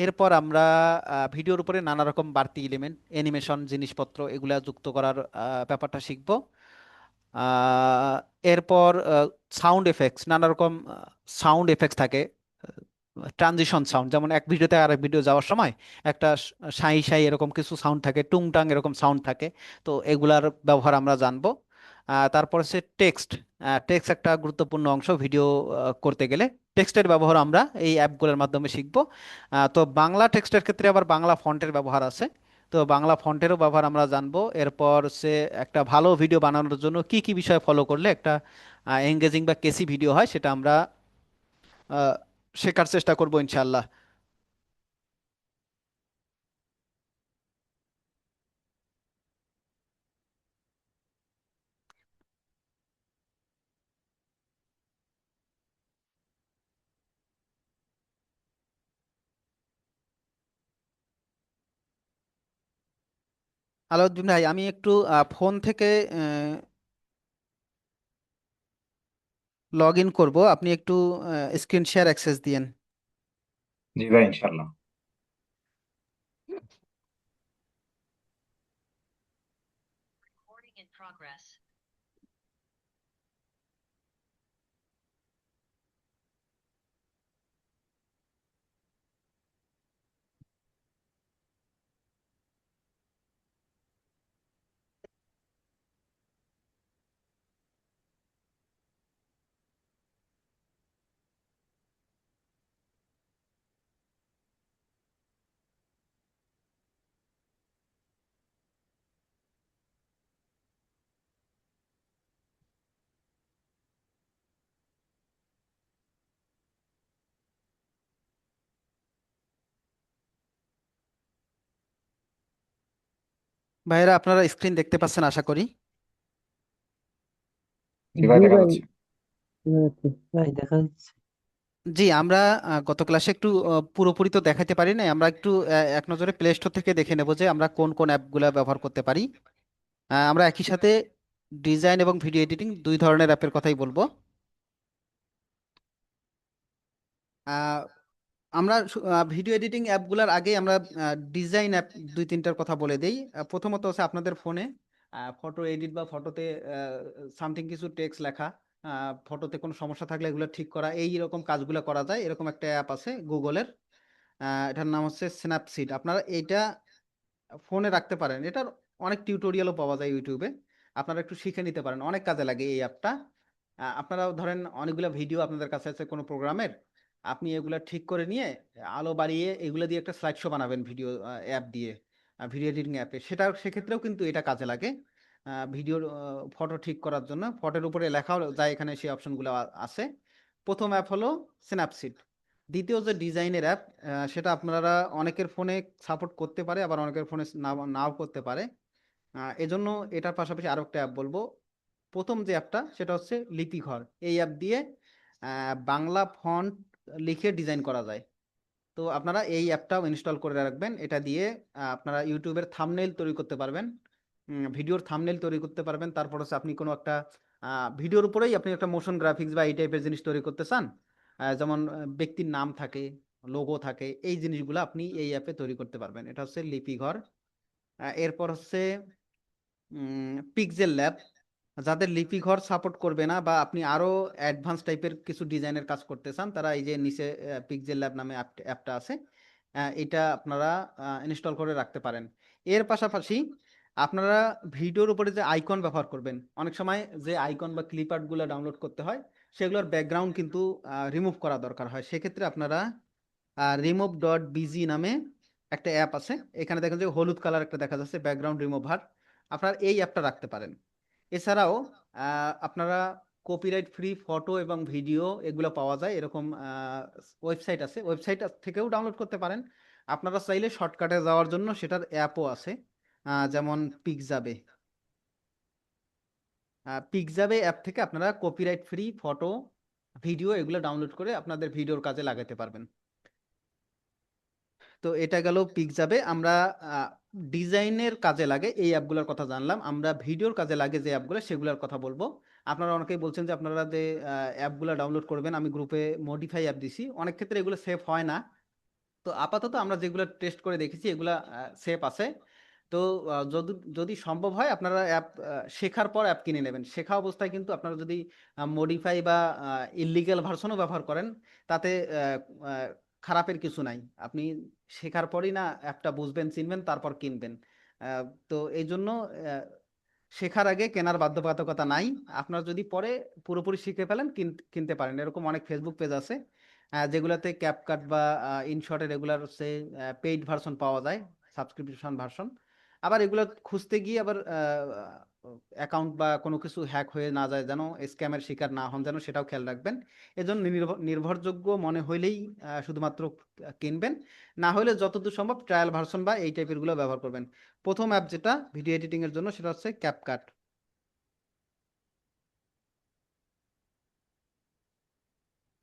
এরপর আমরা ভিডিওর উপরে নানা রকম বাড়তি এলিমেন্ট, অ্যানিমেশন জিনিসপত্র এগুলা যুক্ত করার ব্যাপারটা শিখব। আহ, এরপর সাউন্ড এফেক্টস, নানা রকম সাউন্ড এফেক্টস থাকে, ট্রানজিশন সাউন্ড, যেমন এক ভিডিওতে আরেক ভিডিও যাওয়ার সময় একটা সাই সাই এরকম কিছু সাউন্ড থাকে, টুংটাং এরকম সাউন্ড থাকে। তো এগুলার ব্যবহার আমরা জানবো। তারপর হচ্ছে টেক্সট। টেক্সট একটা গুরুত্বপূর্ণ অংশ ভিডিও করতে গেলে। টেক্সটের ব্যবহার আমরা এই অ্যাপগুলোর মাধ্যমে শিখব। তো বাংলা টেক্সটের ক্ষেত্রে আবার বাংলা ফন্টের ব্যবহার আছে, তো বাংলা ফন্টেরও ব্যবহার আমরা জানবো। এরপর হচ্ছে একটা ভালো ভিডিও বানানোর জন্য কি কি বিষয় ফলো করলে একটা এঙ্গেজিং বা কেসি ভিডিও হয়, সেটা আমরা আহ, শেখার চেষ্টা করবো ইনশাল্লাহ। আলাউদ্দিন ভাই, আমি একটু ফোন থেকে লগ ইন করবো, আপনি একটু স্ক্রিন শেয়ার অ্যাক্সেস দিয়েন। জি ভাই, ইনশাল্লাহ। ভাইরা, আপনারা স্ক্রিন দেখতে পাচ্ছেন আশা করি। জি ভাই, জি দেখা ভাই। যাচ্ছে। ভাই দেখা যাচ্ছে। জি, আমরা গত ক্লাসে একটু পুরোপুরি তো দেখাতে পারি না, আমরা একটু এক নজরে প্লে স্টোর থেকে দেখে নেব যে আমরা কোন কোন অ্যাপগুলো ব্যবহার করতে পারি। আমরা একই সাথে ডিজাইন এবং ভিডিও এডিটিং দুই ধরনের অ্যাপের কথাই বলবো। আহ, আমরা ভিডিও এডিটিং অ্যাপগুলোর আগে আমরা ডিজাইন অ্যাপ দুই তিনটার কথা বলে দেই। প্রথমত হচ্ছে আপনাদের ফোনে ফটো এডিট বা ফটোতে সামথিং কিছু টেক্সট লেখা, ফটোতে কোনো সমস্যা থাকলে এগুলো ঠিক করা, এই রকম কাজগুলো করা যায়। এরকম একটা অ্যাপ আছে গুগলের, এটার নাম হচ্ছে স্ন্যাপসিড। আপনারা এইটা ফোনে রাখতে পারেন। এটার অনেক টিউটোরিয়ালও পাওয়া যায় ইউটিউবে, আপনারা একটু শিখে নিতে পারেন, অনেক কাজে লাগে এই অ্যাপটা। আপনারা ধরেন অনেকগুলো ভিডিও আপনাদের কাছে আছে কোনো প্রোগ্রামের, আপনি এগুলা ঠিক করে নিয়ে আলো বাড়িয়ে এগুলো দিয়ে একটা স্লাইড শো বানাবেন ভিডিও অ্যাপ দিয়ে, ভিডিও এডিটিং অ্যাপে, সেক্ষেত্রেও কিন্তু এটা কাজে লাগে। ভিডিওর ফটো ঠিক করার জন্য ফটোর উপরে লেখাও যায়, এখানে সেই অপশনগুলো আছে। প্রথম অ্যাপ হলো স্ন্যাপসিড। দ্বিতীয় যে ডিজাইনের অ্যাপ, সেটা আপনারা অনেকের ফোনে সাপোর্ট করতে পারে, আবার অনেকের ফোনে নাও করতে পারে। এজন্য এটার পাশাপাশি আরো একটা অ্যাপ বলবো। প্রথম যে অ্যাপটা সেটা হচ্ছে লিপিঘর। এই অ্যাপ দিয়ে বাংলা ফন্ট লিখে ডিজাইন করা যায়। তো আপনারা এই অ্যাপটাও ইনস্টল করে রাখবেন। এটা দিয়ে আপনারা ইউটিউবের থাম্বনেইল তৈরি করতে পারবেন, ভিডিওর থাম্বনেইল তৈরি করতে পারবেন। তারপর হচ্ছে আপনি কোনো একটা ভিডিওর উপরেই আপনি একটা মোশন গ্রাফিক্স বা এই টাইপের জিনিস তৈরি করতে চান, যেমন ব্যক্তির নাম থাকে, লোগো থাকে, এই জিনিসগুলো আপনি এই অ্যাপে তৈরি করতে পারবেন। এটা হচ্ছে লিপিঘর। এরপর হচ্ছে পিক্সেল ল্যাব। যাদের লিপিঘর সাপোর্ট করবে না বা আপনি আরো অ্যাডভান্স টাইপের কিছু ডিজাইনের কাজ করতে চান, তারা এই যে নিচে পিক্সেল ল্যাব নামে অ্যাপটা আছে, এটা আপনারা ইনস্টল করে রাখতে পারেন। এর পাশাপাশি আপনারা ভিডিওর উপরে যে আইকন ব্যবহার করবেন, অনেক সময় যে আইকন বা ক্লিপ আর্টগুলো ডাউনলোড করতে হয়, সেগুলোর ব্যাকগ্রাউন্ড কিন্তু রিমুভ করা দরকার হয়। সেক্ষেত্রে আপনারা remove.bg নামে একটা অ্যাপ আছে, এখানে দেখেন যে হলুদ কালার একটা দেখা যাচ্ছে ব্যাকগ্রাউন্ড রিমুভার, আপনারা এই অ্যাপটা রাখতে পারেন। এছাড়াও আপনারা কপিরাইট ফ্রি ফটো এবং ভিডিও এগুলো পাওয়া যায়, এরকম ওয়েবসাইট আছে, ওয়েবসাইট থেকেও ডাউনলোড করতে পারেন। আপনারা চাইলে শর্টকাটে যাওয়ার জন্য সেটার অ্যাপও আছে, যেমন পিকজাবে। পিকজাবে অ্যাপ থেকে আপনারা কপিরাইট ফ্রি ফটো ভিডিও এগুলো ডাউনলোড করে আপনাদের ভিডিওর কাজে লাগাতে পারবেন। তো এটা গেল পিকজাবে। আমরা ডিজাইনের কাজে লাগে এই অ্যাপগুলোর কথা জানলাম। আমরা ভিডিওর কাজে লাগে যে অ্যাপগুলো, সেগুলোর কথা বলবো। আপনারা অনেকেই বলছেন যে আপনারা যে অ্যাপগুলো ডাউনলোড করবেন, আমি গ্রুপে মডিফাই অ্যাপ দিছি, অনেক ক্ষেত্রে এগুলো সেফ হয় না। তো আপাতত আমরা যেগুলো টেস্ট করে দেখেছি এগুলা সেফ আছে। তো যদি যদি সম্ভব হয় আপনারা অ্যাপ শেখার পর অ্যাপ কিনে নেবেন। শেখা অবস্থায় কিন্তু আপনারা যদি মডিফাই বা ইলিগ্যাল ভার্সনও ব্যবহার করেন, তাতে আহ, আহ, খারাপের কিছু নাই। আপনি শেখার পরই না অ্যাপটা বুঝবেন চিনবেন তারপর কিনবেন। তো এই জন্য আহ, শেখার আগে কেনার বাধ্যবাধকতা নাই। আপনারা যদি পরে পুরোপুরি শিখে ফেলেন কিনতে পারেন। এরকম অনেক ফেসবুক পেজ আছে যেগুলোতে ক্যাপকাট বা ইনশটের রেগুলার হচ্ছে পেইড ভার্সন পাওয়া যায়, সাবস্ক্রিপশন ভার্সন। আবার এগুলো খুঁজতে গিয়ে আবার অ্যাকাউন্ট বা কোনো কিছু হ্যাক হয়ে না যায়, যেন স্ক্যামের শিকার না হন, যেন সেটাও খেয়াল রাখবেন। এজন্য নির্ভরযোগ্য মনে হইলেই শুধুমাত্র কিনবেন। না হলে যতদূর সম্ভব ট্রায়াল ভার্সন বা এই টাইপের গুলো ব্যবহার করবেন। প্রথম অ্যাপ যেটা ভিডিও এডিটিং এর জন্য সেটা হচ্ছে ক্যাপকাট।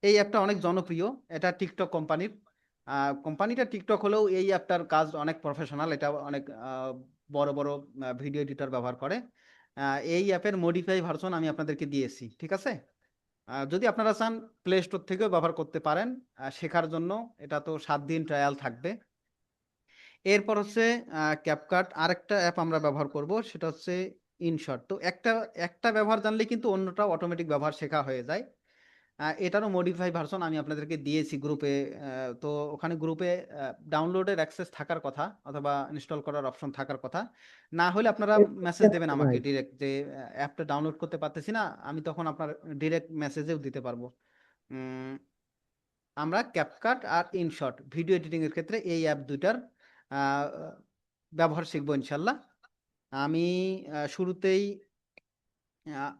এই অ্যাপটা অনেক জনপ্রিয়, এটা টিকটক কোম্পানির। কোম্পানিটা টিকটক হলেও এই অ্যাপটার কাজ অনেক প্রফেশনাল, এটা অনেক বড় বড় ভিডিও এডিটর ব্যবহার করে। এই অ্যাপের মডিফাই ভার্সন আমি আপনাদেরকে দিয়েছি, ঠিক আছে? যদি আপনারা চান প্লে স্টোর থেকেও ব্যবহার করতে পারেন শেখার জন্য। এটা তো 7 দিন ট্রায়াল থাকবে। এরপর হচ্ছে ক্যাপকাট। আরেকটা অ্যাপ আমরা ব্যবহার করব, সেটা হচ্ছে ইনশট। তো একটা একটা ব্যবহার জানলে কিন্তু অন্যটা অটোমেটিক ব্যবহার শেখা হয়ে যায়। এটারও মডিফাই ভার্সন আমি আপনাদেরকে দিয়েছি গ্রুপে। তো ওখানে গ্রুপে ডাউনলোডের অ্যাক্সেস থাকার কথা অথবা ইনস্টল করার অপশন থাকার কথা। না হলে আপনারা মেসেজ দেবেন আমাকে ডিরেক্ট যে অ্যাপটা ডাউনলোড করতে পারতেছি না, আমি তখন আপনার ডিরেক্ট মেসেজেও দিতে পারবো। উম, আমরা ক্যাপকাট আর ইনশট ভিডিও এডিটিং এর ক্ষেত্রে এই অ্যাপ দুইটার আহ, ব্যবহার শিখবো ইনশাল্লাহ। আমি শুরুতেই আহ,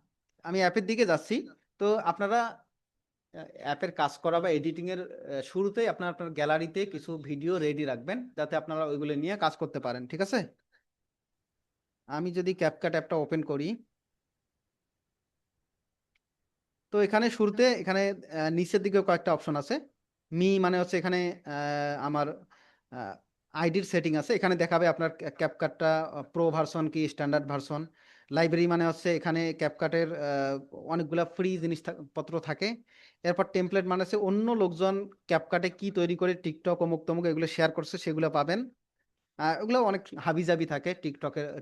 আমি অ্যাপের দিকে যাচ্ছি। তো আপনারা অ্যাপের কাজ করা বা এডিটিং এর শুরুতেই আপনার আপনার গ্যালারিতে কিছু ভিডিও রেডি রাখবেন, যাতে আপনারা ওইগুলো নিয়ে কাজ করতে পারেন, ঠিক আছে? আমি যদি ক্যাপকাট অ্যাপটা ওপেন করি, তো এখানে শুরুতে এখানে নিচের দিকে কয়েকটা অপশন আছে। মি মানে হচ্ছে এখানে আমার আইডির সেটিং আছে, এখানে দেখাবে আপনার ক্যাপকাটটা প্রো ভার্সন কি স্ট্যান্ডার্ড ভার্সন। লাইব্রেরি মানে হচ্ছে এখানে ক্যাপকাটের অনেকগুলা ফ্রি পত্র থাকে। এরপর টেমপ্লেট মানে হচ্ছে অন্য লোকজন ক্যাপকাটে কি তৈরি করে টিকটক অমুক তমুক এগুলো শেয়ার করছে সেগুলো পাবেন। ওগুলো অনেক হাবিজাবি থাকে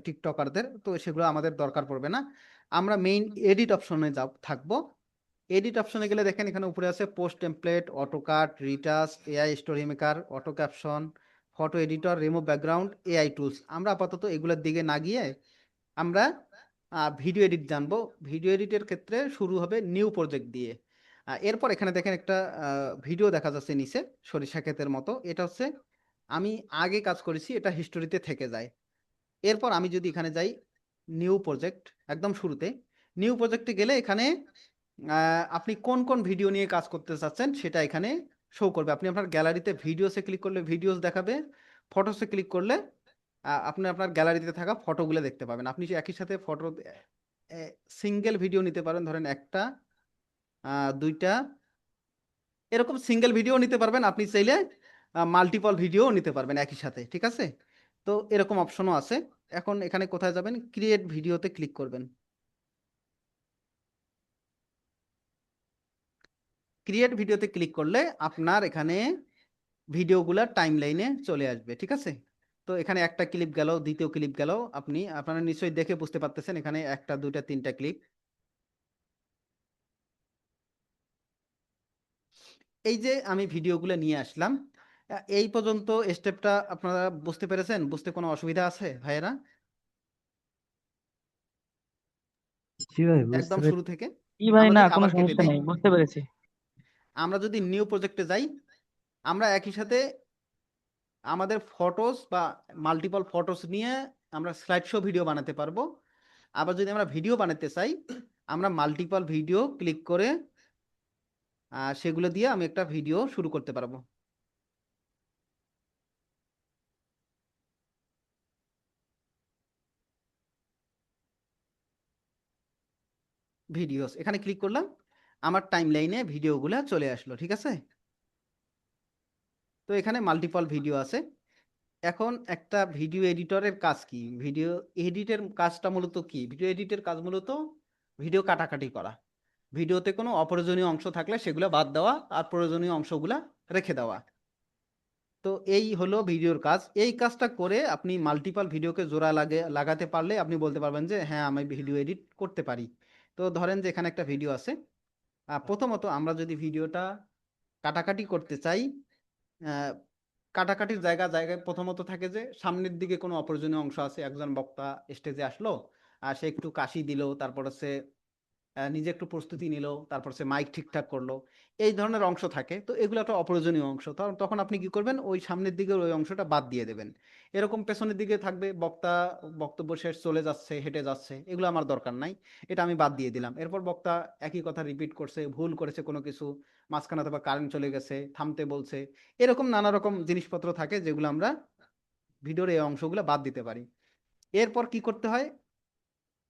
টিকটকারদের, তো সেগুলো আমাদের দরকার পড়বে না। আমরা মেইন এডিট অপশনে থাকবো। এডিট অপশনে গেলে দেখেন এখানে উপরে আছে post template, auto cut, retouch, AI story maker, auto caption, photo editor, remove background, AI tools. আমরা আপাতত এগুলোর দিকে না গিয়ে আমরা ভিডিও এডিট জানবো। ভিডিও এডিটের ক্ষেত্রে শুরু হবে নিউ প্রজেক্ট দিয়ে। এরপর এখানে দেখেন একটা ভিডিও দেখা যাচ্ছে নিচে সরিষা ক্ষেতের মতো, এটা হচ্ছে আমি আগে কাজ করেছি, এটা হিস্টোরিতে থেকে যায়। এরপর আমি যদি এখানে যাই নিউ প্রজেক্ট, একদম শুরুতে নিউ প্রজেক্টে গেলে এখানে আপনি কোন কোন ভিডিও নিয়ে কাজ করতে চাচ্ছেন সেটা এখানে শো করবে। আপনি আপনার গ্যালারিতে ভিডিওসে ক্লিক করলে ভিডিওস দেখাবে, ফটোসে ক্লিক করলে আপনি আপনার গ্যালারিতে থাকা ফটোগুলো দেখতে পাবেন। আপনি একই সাথে ফটো সিঙ্গেল ভিডিও নিতে পারেন, ধরেন একটা দুইটা এরকম সিঙ্গেল ভিডিও নিতে পারবেন। আপনি চাইলে মাল্টিপল ভিডিও নিতে পারবেন একই সাথে, ঠিক আছে? তো এরকম অপশনও আছে। এখন এখানে কোথায় যাবেন, ক্রিয়েট ভিডিওতে ক্লিক করবেন। ক্রিয়েট ভিডিওতে ক্লিক করলে আপনার এখানে ভিডিওগুলো টাইম লাইনে চলে আসবে, ঠিক আছে? তো এখানে একটা ক্লিপ গেল, দ্বিতীয় ক্লিপ গেল, আপনারা নিশ্চয়ই দেখে বুঝতে পারতেছেন এখানে একটা দুইটা তিনটা ক্লিপ। এই যে আমি ভিডিওগুলো নিয়ে আসলাম, এই পর্যন্ত স্টেপটা আপনারা বুঝতে পেরেছেন? বুঝতে কোনো অসুবিধা আছে ভাইয়েরা? জি ভাই, বুঝতে একদম পেরেছি। শুরু থেকে কি ভাই, আমরা না যদি কোনো আবার কেটে সমস্যা দেই, নেই, বুঝতে পেরেছি। আমরা যদি নিউ প্রজেক্টে যাই, আমরা একই সাথে আমাদের ফটোস বা মাল্টিপল ফটোস নিয়ে আমরা স্লাইড শো ভিডিও বানাতে পারবো। আবার যদি আমরা ভিডিও বানাতে চাই, আমরা মাল্টিপল ভিডিও ক্লিক করে সেগুলো দিয়ে আমি একটা ভিডিও শুরু করতে পারবো। ভিডিওস এখানে ক্লিক করলাম, আমার টাইম লাইনে ভিডিওগুলো চলে আসলো, ঠিক আছে? তো এখানে মাল্টিপল ভিডিও আছে। এখন একটা ভিডিও এডিটরের কাজ কি, ভিডিও এডিটের কাজটা মূলত কি, ভিডিও এডিটের কাজ মূলত ভিডিও কাটাকাটি করা, ভিডিওতে কোনো অপ্রয়োজনীয় অংশ থাকলে সেগুলো বাদ দেওয়া আর প্রয়োজনীয় অংশগুলা রেখে দেওয়া। তো এই হলো ভিডিওর কাজ। এই কাজটা করে আপনি মাল্টিপল ভিডিওকে জোড়া লাগাতে পারলে আপনি বলতে পারবেন যে হ্যাঁ আমি ভিডিও এডিট করতে পারি। তো ধরেন যে এখানে একটা ভিডিও আছে, প্রথমত আমরা যদি ভিডিওটা কাটাকাটি করতে চাই, আহ, কাটাকাটির জায়গায় প্রথমত থাকে যে সামনের দিকে কোনো অপ্রয়োজনীয় অংশ আছে, একজন বক্তা স্টেজে আসলো আর সে একটু কাশি দিল, তারপর সে নিজে একটু প্রস্তুতি নিল, তারপর সে মাইক ঠিকঠাক করলো, এই ধরনের অংশ থাকে। তো এগুলো একটা অপ্রয়োজনীয় অংশ, তখন আপনি কি করবেন, ওই সামনের দিকে ওই অংশটা বাদ দিয়ে দেবেন। এরকম পেছনের দিকে থাকবে বক্তা বক্তব্য শেষ, চলে যাচ্ছে, হেঁটে যাচ্ছে, এগুলো আমার দরকার নাই, এটা আমি বাদ দিয়ে দিলাম। এরপর বক্তা একই কথা রিপিট করছে, ভুল করেছে কোনো কিছু, মাঝখানে অথবা কারেন্ট চলে গেছে, থামতে বলছে, এরকম নানা রকম জিনিসপত্র থাকে যেগুলো আমরা ভিডিওর এই অংশগুলো বাদ দিতে পারি। এরপর কি করতে হয়,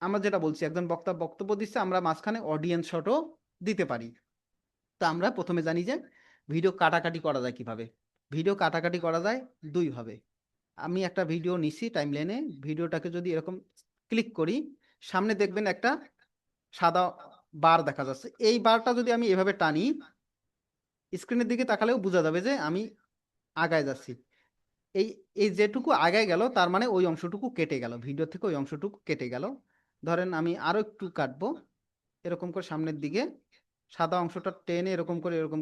আমরা যেটা বলছি, একজন বক্তা বক্তব্য দিচ্ছে, আমরা মাঝখানে অডিয়েন্স শটও দিতে পারি। তো আমরা প্রথমে জানি যে ভিডিও কাটাকাটি করা যায় কিভাবে। ভিডিও কাটাকাটি করা যায় দুই ভাবে। আমি একটা ভিডিও নিছি টাইম লাইনে, ভিডিওটাকে যদি এরকম ক্লিক করি, সামনে দেখবেন একটা সাদা বার দেখা যাচ্ছে। এই বারটা যদি আমি এভাবে টানি, স্ক্রিনের দিকে তাকালেও বোঝা যাবে যে আমি আগায় যাচ্ছি। এই এই যেটুকু আগায় গেল তার মানে ওই অংশটুকু কেটে গেল, ভিডিও থেকে ওই অংশটুকু কেটে গেল। ধরেন আমি আরো একটু কাটবো, এরকম করে সামনের দিকে সাদা অংশটা টেনে এরকম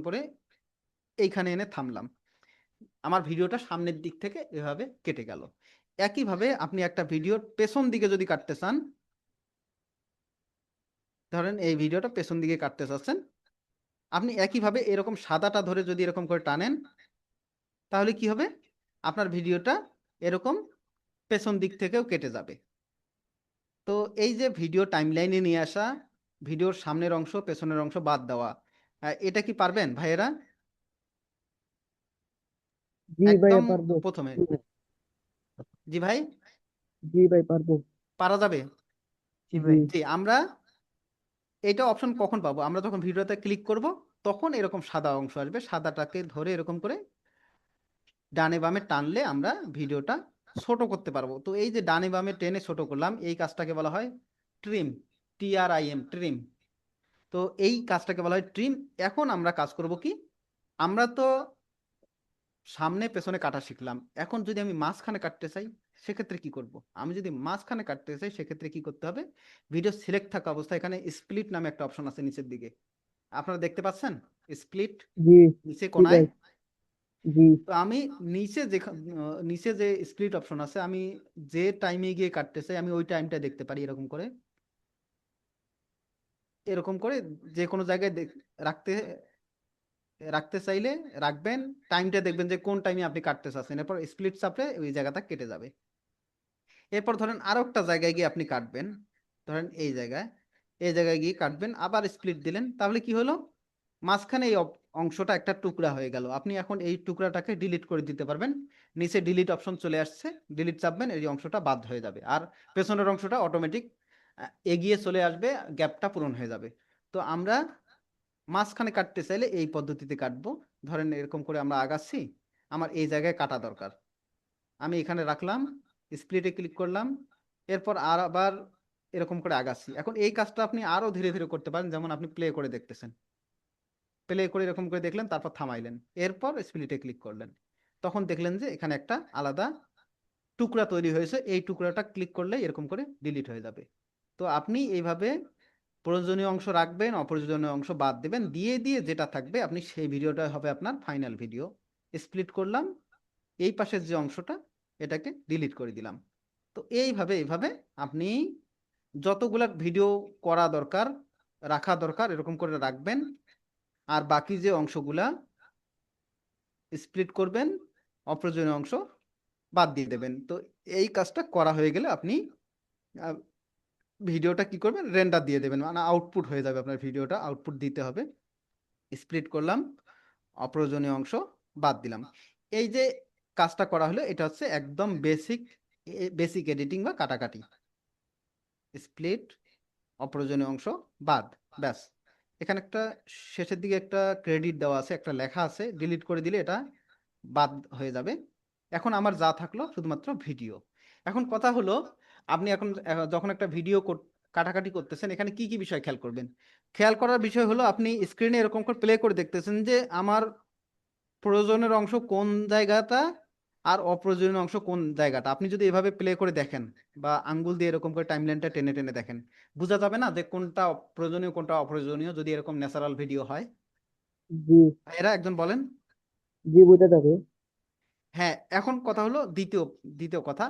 করে এইখানে এনে থামলাম, আমার ভিডিওটা সামনের দিক থেকে এভাবে কেটে গেল। একইভাবে আপনি একটা ভিডিওর পেছন দিকে যদি কাটতে চান, ধরেন এই ভিডিওটা পেছন দিকে কাটতে চাচ্ছেন, আপনি একইভাবে এরকম সাদাটা ধরে যদি এরকম করে টানেন, তাহলে কি হবে, আপনার ভিডিওটা এরকম পেছন দিক থেকেও কেটে যাবে। তো এই যে ভিডিও টাইমলাইনে নিয়ে আসা, ভিডিওর সামনের অংশ পেছনের অংশ বাদ দেওয়া, এটা কি পারবেন ভাইয়েরা? জি ভাইয়া, একদম পারবো। প্রথমে, জি ভাই, জি ভাই, পারবো। পারা যাবে। জি ভাই। জি, আমরা এইটা অপশন কখন পাবো? আমরা যখন ভিডিওতে ক্লিক করব তখন এরকম সাদা অংশ আসবে, সাদাটাকে ধরে এরকম করে ডানে বামে টানলে আমরা ভিডিওটা ছোট করতে পারবো। তো এই যে ডানে বামে টেনে ছোট করলাম, এই কাজটাকে বলা হয় ট্রিম, TRIM, ট্রিম। তো এই কাজটাকে বলা হয় ট্রিম। এখন আমরা কাজ করব কি, আমরা তো সামনে পেছনে কাটা শিখলাম, এখন যদি আমি মাঝখানে কাটতে চাই সেক্ষেত্রে কি করব? আমি যদি মাঝখানে কাটতে চাই সেক্ষেত্রে কি করতে হবে? ভিডিও সিলেক্ট থাকা অবস্থায় এখানে স্প্লিট নামে একটা অপশন আছে নিচের দিকে, আপনারা দেখতে পাচ্ছেন স্প্লিট জি নিচে জি কোনায়। ভাই জি তো আমি নিচে যে স্প্লিট অপশন আছে, আমি যে টাইমে গিয়ে কাটতে চাই আমি ওই টাইমটা দেখতে পারি এরকম করে, এরকম করে যে কোনো জায়গায় রাখতে রাখতে চাইলে রাখবেন, টাইমটা দেখবেন যে কোন টাইমে আপনি কাটতে চাচ্ছেন, এরপর স্প্লিট চাপলে ওই জায়গাটা কেটে যাবে। এরপর ধরেন আরো একটা জায়গায় গিয়ে আপনি কাটবেন, ধরেন এই জায়গায় গিয়ে কাটবেন, আবার স্প্লিট দিলেন, তাহলে কি হলো? মাঝখানে এই অংশটা একটা টুকরা হয়ে গেল। আপনি এখন এই টুকরাটাকে ডিলিট করে দিতে পারবেন, নিচে ডিলিট অপশন চলে আসছে, ডিলিট চাপবেন, এই অংশটা বাদ হয়ে যাবে, আর পেছনের অংশটা অটোমেটিক এগিয়ে চলে আসবে, গ্যাপটা পূরণ হয়ে যাবে। তো আমরা মাঝখানে কাটতে চাইলে এই পদ্ধতিতে কাটবো। ধরেন এরকম করে আমরা আগাচ্ছি, আমার এই জায়গায় কাটা দরকার, আমি এখানে রাখলাম, স্প্লিটে ক্লিক করলাম, এরপর আর আবার এরকম করে আগাচ্ছি। এখন এই কাজটা আপনি আরো ধীরে ধীরে করতে পারেন, যেমন আপনি প্লে করে দেখতেছেন, প্লে করে এরকম করে দেখলেন, তারপর থামাইলেন, এরপর স্প্লিটে ক্লিক করলেন, তখন দেখলেন যে এখানে একটা আলাদা টুকরা তৈরি হয়েছে, এই টুকরাটা ক্লিক করলে এরকম করে ডিলিট হয়ে যাবে। তো আপনি এইভাবে প্রয়োজনীয় অংশ রাখবেন, অপ্রয়োজনীয় অংশ বাদ দেবেন, দিয়ে দিয়ে যেটা থাকবে আপনি সেই ভিডিওটা হবে আপনার ফাইনাল ভিডিও। স্প্লিট করলাম, এই পাশের যে অংশটা এটাকে ডিলিট করে দিলাম। তো এইভাবে আপনি যতগুলা ভিডিও করা দরকার, রাখা দরকার এরকম করে রাখবেন, আর বাকি যে অংশগুলা স্প্লিট করবেন, অপ্রয়োজনীয় অংশ বাদ দিয়ে দেবেন। তো এই কাজটা করা হয়ে গেলে আপনি আহ, ভিডিওটা কি করবেন, রেন্ডার দিয়ে দেবেন, মানে আউটপুট হয়ে যাবে আপনার ভিডিওটা, আউটপুট দিতে হবে। স্প্লিট করলাম, অপ্রয়োজনীয় অংশ বাদ দিলাম। এই যে কাজটা করা হলো এটা হচ্ছে একদম বেসিক এডিটিং বা কাটাকাটি। স্প্লিট, অপ্রয়োজনীয় অংশ বাদ, ব্যাস। এখানে একটা শেষের দিকে একটা ক্রেডিট দেওয়া আছে, একটা লেখা আছে, ডিলিট করে দিলে এটা বাদ হয়ে যাবে। এখন আমার যা থাকলো শুধুমাত্র ভিডিও। এখন কথা হলো, আপনি এখন যখন একটা ভিডিও কাটাকাটি করতেছেন, এখানে কি কি বিষয় খেয়াল করবেন? খেয়াল করার বিষয় হলো, আপনি স্ক্রিনে এরকম করে প্লে করে দেখতেছেন যে আমার প্রয়োজনের অংশ কোন জায়গাটা আর অপ্রয়োজনীয় অংশ কোন জায়গাটা। আপনি যদি এভাবে প্লে করে দেখেন বা আঙ্গুল দিয়ে এরকম করে টাইমলাইনটা টেনে টেনে দেখেন, বোঝা যাবে না যে কোনটা প্রয়োজনীয় কোনটা অপ্রয়োজনীয়, যদি এরকম ন্যাচারাল ভিডিও হয়। জি এরা একজন বলেন। জি বোঝা যাবে। হ্যাঁ, এখন কথা হলো দ্বিতীয় দ্বিতীয় কথা,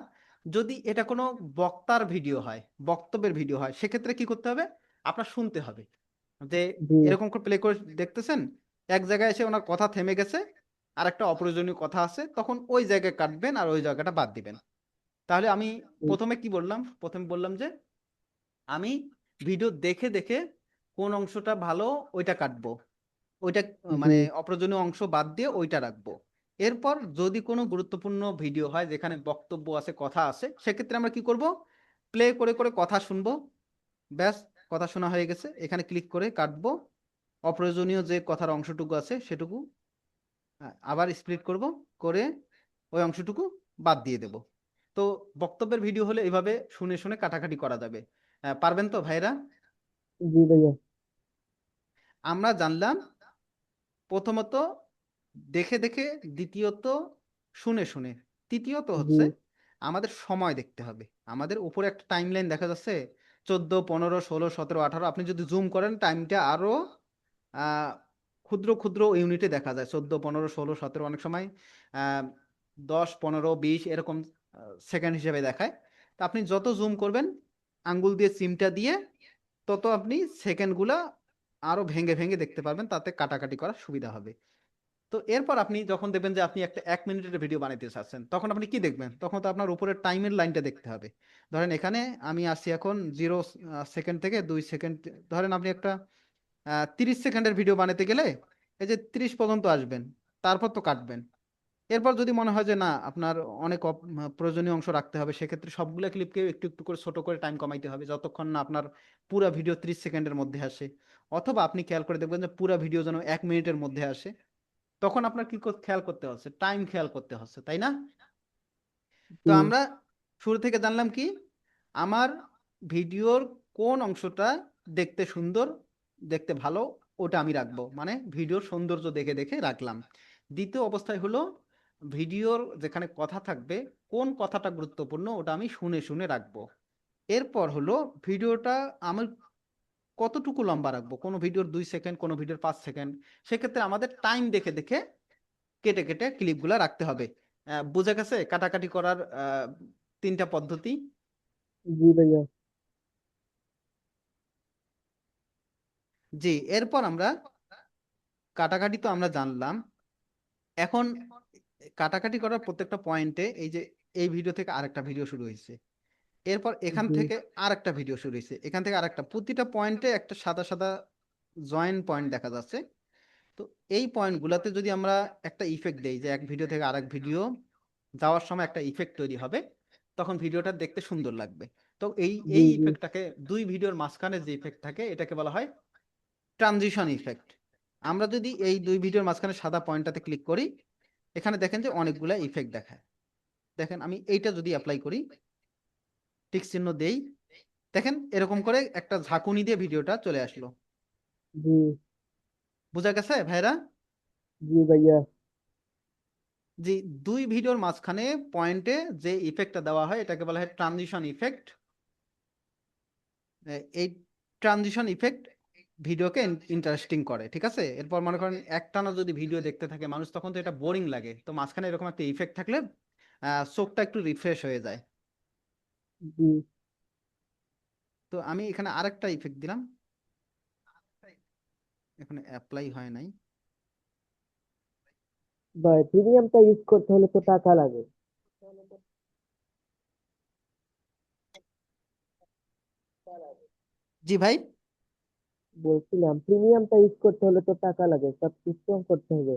যদি এটা কোনো বক্তার ভিডিও হয়, বক্তব্যের ভিডিও হয়, সেক্ষেত্রে কি করতে হবে? আপনার শুনতে হবে যে জি এরকম করে প্লে করে দেখতেছেন, এক জায়গায় এসে ওনার কথা থেমে গেছে, আর একটা অপ্রয়োজনীয় কথা আছে, তখন ওই জায়গায় কাটবেন আর ওই জায়গাটা বাদ দিবেন। তাহলে আমি প্রথমে কি বললাম? প্রথমে বললাম যে আমি ভিডিও দেখে দেখে কোন অংশটা ভালো ওইটা কাটবো, ওইটা জি মানে অপ্রয়োজনীয় অংশ বাদ দিয়ে ওইটা রাখবো। এরপর যদি কোনো গুরুত্বপূর্ণ ভিডিও হয় যেখানে বক্তব্য আছে, কথা আছে, সেক্ষেত্রে আমরা কি করব? প্লে করে করে কথা শুনবো, ব্যাস, কথা শোনা হয়ে গেছে, এখানে ক্লিক করে কাটবো, অপ্রয়োজনীয় যে কথার অংশটুকু আছে সেটুকু আবার স্প্লিট করব, করে ওই অংশটুকু বাদ দিয়ে দেব। তো বক্তব্যের ভিডিও হলে এইভাবে শুনে শুনে কাটাকাটি করা যাবে। পারবেন তো ভাইরা? জি ভাইয়া আমরা জানলাম প্রথমত দেখে দেখে, দ্বিতীয়ত শুনে শুনে, তৃতীয়ত জি হচ্ছে আমাদের সময় দেখতে হবে। আমাদের উপরে একটা টাইম লাইন দেখা যাচ্ছে, 14, 15, 16, 17, 18, আপনি যদি জুম করেন টাইমটা আরো আহ, ক্ষুদ্র ক্ষুদ্র ইউনিটে দেখা যায়, 14, 15, 16, 17, অনেক সময় 10, 15, 20 এরকম সেকেন্ড হিসেবে দেখায়। তা আপনি যত জুম করবেন আঙ্গুল দিয়ে চিমটা দিয়ে, তত আপনি সেকেন্ডগুলা আরো ভেঙে ভেঙে দেখতে পারবেন, তাতে কাটাকাটি করার সুবিধা হবে। তো এরপর আপনি যখন দেখবেন যে আপনি একটা 1 মিনিটের ভিডিও বানাইতে চাচ্ছেন, তখন আপনি কি দেখবেন? তখন তো আপনার উপরের টাইমের লাইনটা দেখতে হবে। ধরেন এখানে আমি আসছি এখন 0 সেকেন্ড থেকে 2 সেকেন্ড, ধরেন আপনি একটা 30 সেকেন্ডের ভিডিও বানাতে গেলে এই যে 30 পর্যন্ত আসবেন, তারপর তো কাটবেন। এরপর যদি মনে হয় যে না আপনার অনেক প্রয়োজনীয় অংশ রাখতে হবে, সেক্ষেত্রে সবগুলো ক্লিপকে একটু একটু করে ছোট করে টাইম কমাইতে হবে, যতক্ষণ না আপনার পুরো ভিডিও 30 সেকেন্ডের মধ্যে আসে। অথবা আপনি খেয়াল করে দেখবেন যে পুরো ভিডিও যেন 1 মিনিটের মধ্যে আসে। তখন আপনার কি খেয়াল করতে হচ্ছে, টাইম খেয়াল করতে হচ্ছে, তাই না? তো জি আমরা শুরু থেকে জানলাম কি, আমার ভিডিওর কোন অংশটা দেখতে সুন্দর, দেখতে ভালো, ওটা আমি রাখবো, মানে ভিডিওর সৌন্দর্য দেখে দেখে রাখলাম। দ্বিতীয় অবস্থায় হলো ভিডিওর যেখানে কথা থাকবে, কোন কথাটা গুরুত্বপূর্ণ ওটা আমি শুনে শুনে রাখবো। এরপর হলো ভিডিওটা আমি কতটুকু লম্বা রাখবো, কোনো ভিডিওর 2 সেকেন্ড, কোনো ভিডিওর 5 সেকেন্ড, সেক্ষেত্রে আমাদের টাইম দেখে দেখে কেটে কেটে ক্লিপগুলো রাখতে হবে। বোঝা গেছে কাটাকাটি করার 3টা পদ্ধতি? জি ভাইয়া। জি, এরপর আমরা কাটাকাটি তো আমরা জানলাম। এখন কাটাকাটি করার প্রত্যেকটা পয়েন্টে এই যে এই ভিডিও থেকে আরেকটা ভিডিও শুরু হয়েছে, এরপর এখান জি থেকে আরেকটা ভিডিও শুরু হয়েছে, এখান থেকে আরেকটা, প্রতিটা পয়েন্টে একটা সাদা সাদা জয়েন্ট পয়েন্ট দেখা যাচ্ছে। তো এই পয়েন্টগুলোতে যদি আমরা একটা ইফেক্ট দেই, যে এক ভিডিও থেকে আরেক ভিডিও যাওয়ার সময় একটা ইফেক্ট তৈরি হবে, তখন ভিডিওটা দেখতে সুন্দর লাগবে। তো এই জি এই জি ইফেক্টটাকে, দুই ভিডিওর মাঝখানে যে ইফেক্ট থাকে এটাকে বলা হয় ট্রানজিশন ইফেক্ট। আমরা যদি এই দুই ভিডিওর মাঝখানে সাদা পয়েন্টটাতে ক্লিক করি, এখানে দেখেন যে অনেকগুলা ইফেক্ট দেখায়। দেখেন আমি এইটা যদি অ্যাপ্লাই করি, টিক চিহ্ন দেই, দেখেন এরকম করে একটা ঝাঁকুনি দিয়ে ভিডিওটা চলে আসলো। জি বোঝা গেছে ভাইরা? জি ভাইয়া। যে দুই ভিডিওর মাঝখানে পয়েন্টে যে ইফেক্টটা দেওয়া হয় এটাকে বলা হয় ট্রানজিশন ইফেক্ট। এই ট্রানজিশন ইফেক্ট ভিডিওকে ইন্টারেস্টিং করে, ঠিক আছে? এরপর মনে করেন একটানা যদি ভিডিও দেখতে থাকে মানুষ, তখন তো এটা বোরিং লাগে, তো মাঝখানে এরকম একটা ইফেক্ট থাকলে চোখটা একটু রিফ্রেশ হয়ে যায়। জি তো আমি এখানে আরেকটা ইফেক্ট দিলাম, এখানে অ্যাপ্লাই হয় নাই। ভাই প্রিমিয়ামটা ইউজ করতে হলে তো টাকা লাগে। জি ভাই। বলছিলাম প্রিমিয়ামটা ইউজ করতে হলে তো টাকা লাগে, সাবস্ক্রিপশন করতে হবে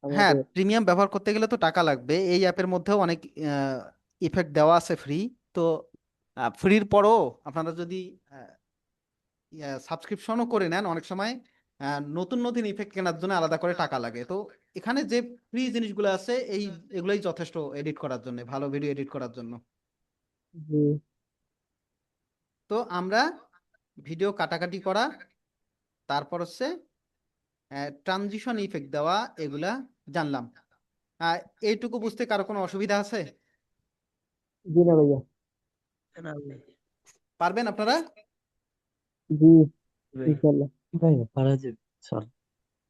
হ্যাঁ, আমাদের। প্রিমিয়াম ব্যবহার করতে গেলে তো টাকা লাগবে। এই অ্যাপের মধ্যেও অনেক ইফেক্ট দেওয়া আছে ফ্রি। তো ফ্রির পরও আপনারা যদি সাবস্ক্রিপশনও করে নেন, অনেক সময় নতুন নতুন ইফেক্ট কেনার জন্য আলাদা করে টাকা লাগে। তো এখানে যে ফ্রি জিনিসগুলো আছে এগুলোই যথেষ্ট এডিট করার জন্য, ভালো ভিডিও এডিট করার জন্য। জি তো আমরা ভিডিও কাটাকাটি করা, তারপর হচ্ছে ট্রানজিশন ইফেক্ট দেওয়া, এগুলা জানলাম। এইটুকু বুঝতে কারো কোনো অসুবিধা আছে? জি না ভাইয়া। পারবেন আপনারা? জি ইনশাল্লাহ।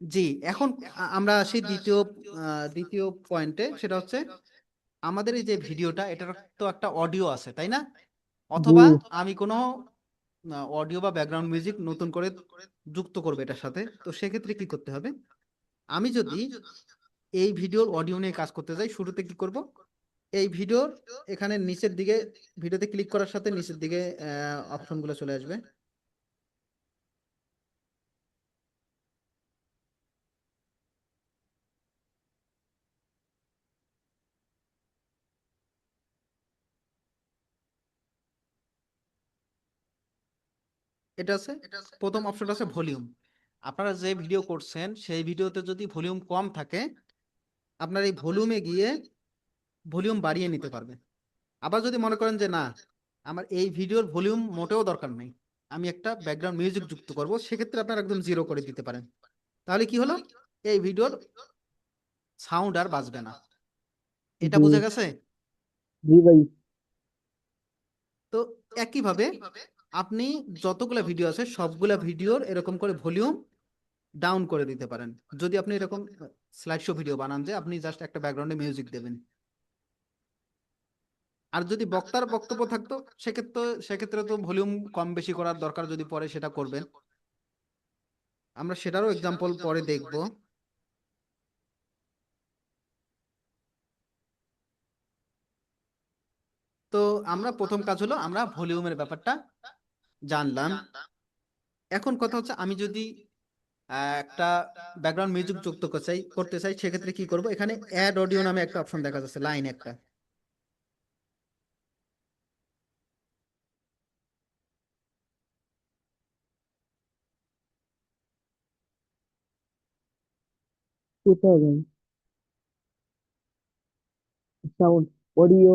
জি। এখন আমরা আসি দ্বিতীয় পয়েন্টে, সেটা হচ্ছে আমাদের এই যে ভিডিওটা, এটার তো একটা অডিও আছে, তাই না? জি অথবা আমি কোনো অডিও বা ব্যাকগ্রাউন্ড মিউজিক নতুন করে যুক্ত করবো এটার সাথে। তো সেক্ষেত্রে কি করতে হবে, আমি যদি এই ভিডিওর অডিও নিয়ে কাজ করতে যাই, শুরুতে কি করব, এই ভিডিওর এখানে নিচের দিকে, ভিডিওতে ক্লিক করার সাথে নিচের দিকে অপশনগুলো চলে আসবে। এটা আছে, প্রথম অপশনটা আছে ভলিউম। আপনারা যে ভিডিও করছেন সেই ভিডিওতে যদি ভলিউম কম থাকে, আপনার এই ভলিউমে গিয়ে ভলিউম বাড়িয়ে নিতে পারবেন। আবার যদি মনে করেন যে না, আমার এই ভিডিওর ভলিউম মোটেও দরকার নেই, আমি একটা ব্যাকগ্রাউন্ড মিউজিক যুক্ত করব, সেক্ষেত্রে আপনারা একদম 0 করে দিতে পারেন। তাহলে কি হলো, এই ভিডিওর সাউন্ড আর বাজবে না। এটা জি বোঝা গেছে? জি ভাই। তো একইভাবে আপনি যতগুলা ভিডিও আছে সবগুলা ভিডিওর এরকম করে ভলিউম ডাউন করে দিতে পারেন। যদি আপনি এরকম স্লাইড শো ভিডিও বানান যে আপনি জাস্ট একটা ব্যাকগ্রাউন্ডে মিউজিক দেবেন, আর যদি বক্তার বক্তব্য থাকতো সেক্ষেত্রে তো ভলিউম কম বেশি করার দরকার যদি পড়ে সেটা করবেন। আমরা সেটারও এক্সাম্পল পরে দেখব। তো আমরা প্রথম কাজ হলো আমরা ভলিউমের ব্যাপারটা জানলাম। এখন কথা হচ্ছে, আমি যদি একটা ব্যাকগ্রাউন্ড মিউজিক যুক্ত করতে চাই সেক্ষেত্রে কি করব, এখানে অ্যাড অডিও নামে একটা অপশন দেখা যাচ্ছে, লাইন একটা। কোথায় যাই? Sound, audio.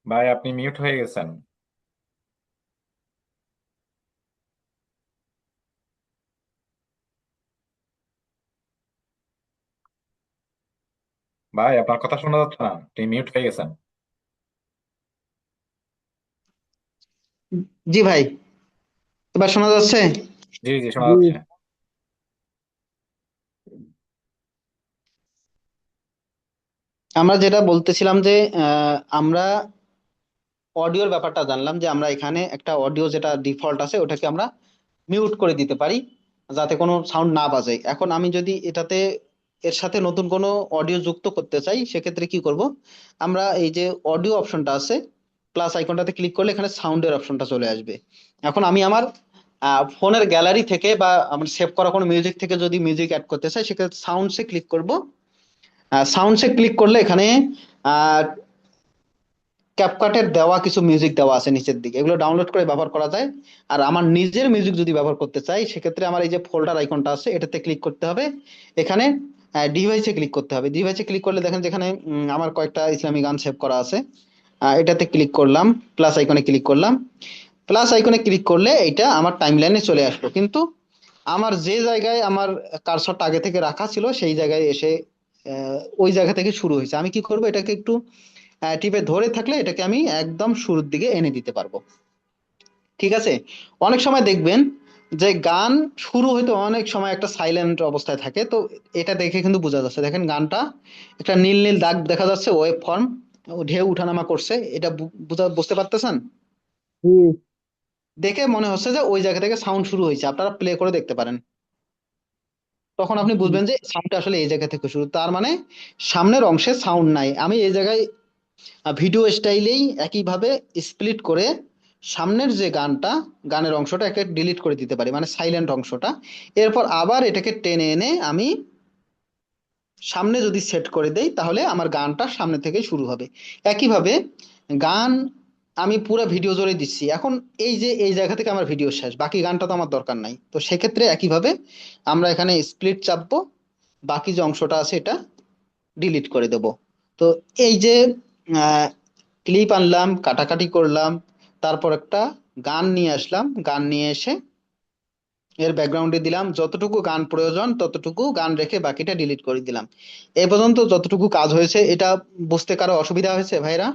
ভাই আপনি মিউট হয়ে গেছেন। ভাই আপনার কথা শোনা যাচ্ছে না, আপনি মিউট হয়ে গেছেন। জি ভাই, এবার শোনা যাচ্ছে? জি জি শোনা জি। যাচ্ছে। আমরা যেটা বলতেছিলাম যে আমরা অডিওর ব্যাপারটা জানলাম যে আমরা এখানে একটা অডিও যেটা ডিফল্ট আছে ওটাকে আমরা মিউট করে দিতে পারি যাতে কোনো সাউন্ড না বাজে। এখন আমি যদি এটাতে এর সাথে নতুন কোনো অডিও যুক্ত করতে চাই সেক্ষেত্রে কি করব, আমরা এই যে অডিও অপশনটা আছে প্লাস আইকনটাতে ক্লিক করলে এখানে সাউন্ডের অপশনটা চলে আসবে। এখন আমি আমার ফোনের গ্যালারি থেকে বা আমার সেভ করা কোনো মিউজিক থেকে যদি মিউজিক অ্যাড করতে চাই সেক্ষেত্রে সাউন্ডসে ক্লিক করব। সাউন্ডসে ক্লিক করলে এখানে ক্যাপকাটের দেওয়া কিছু মিউজিক দেওয়া আছে নিচের দিকে, এগুলো ডাউনলোড করে ব্যবহার করা যায়। আর আমার নিজের মিউজিক যদি ব্যবহার করতে চাই সেক্ষেত্রে আমার এই যে ফোল্ডার আইকনটা আছে এটাতে ক্লিক করতে হবে। এখানে ডিভাইসে ক্লিক করতে হবে, ডিভাইসে ক্লিক করলে দেখেন যেখানে আমার কয়েকটা ইসলামী গান সেভ করা আছে। এটাতে ক্লিক করলাম, প্লাস আইকনে ক্লিক করলাম। প্লাস আইকনে ক্লিক করলে এটা আমার টাইমলাইনে চলে আসলো, কিন্তু আমার যে জায়গায় আমার কার্সরটা আগে থেকে রাখা ছিল সেই জায়গায় এসে ওই জায়গা থেকে শুরু হয়েছে। আমি কি করব, এটাকে একটু টিপে ধরে থাকলে এটাকে আমি একদম শুরুর দিকে এনে দিতে পারবো। ঠিক আছে? অনেক সময় দেখবেন যে গান শুরু হইতে অনেক সময় একটা সাইলেন্ট অবস্থায় থাকে, তো এটা দেখে কিন্তু বোঝা যাচ্ছে, দেখেন গানটা একটা নীল নীল দাগ দেখা যাচ্ছে, ওয়েভ ফর্ম ঢেউ উঠানামা করছে, এটা বুঝতে পারতেছেন? জি। দেখে মনে হচ্ছে যে ওই জায়গা থেকে সাউন্ড শুরু হয়েছে, আপনারা প্লে করে দেখতে পারেন, তখন আপনি বুঝবেন যে সাউন্ডটা আসলে এই জায়গা থেকে শুরু, তার মানে সামনের অংশে সাউন্ড নাই। আমি এই জায়গায় ভিডিও স্টাইলেই একইভাবে স্প্লিট করে সামনের যে গানের অংশটা একে ডিলিট করে দিতে পারি, মানে সাইলেন্ট অংশটা। এরপর আবার এটাকে টেনে এনে আমি সামনে যদি সেট করে দেই তাহলে আমার গানটা সামনে থেকেই শুরু হবে। একইভাবে গান আমি পুরো ভিডিও জুড়ে দিচ্ছি, এখন এই যে এই জায়গা থেকে আমার ভিডিও শেষ, বাকি গানটা তো আমার দরকার নাই, তো সেক্ষেত্রে একইভাবে আমরা এখানে স্প্লিট চাপবো, বাকি যে অংশটা আছে এটা ডিলিট করে দেব। তো এই যে ক্লিপ আনলাম, কাটাকাটি করলাম, তারপর একটা গান নিয়ে আসলাম, গান নিয়ে এসে এর ব্যাকগ্রাউন্ডে দিলাম, যতটুকু গান প্রয়োজন ততটুকু গান রেখে বাকিটা ডিলিট করে দিলাম। এ পর্যন্ত যতটুকু কাজ হয়েছে এটা বুঝতে কারো অসুবিধা হয়েছে ভাইরা?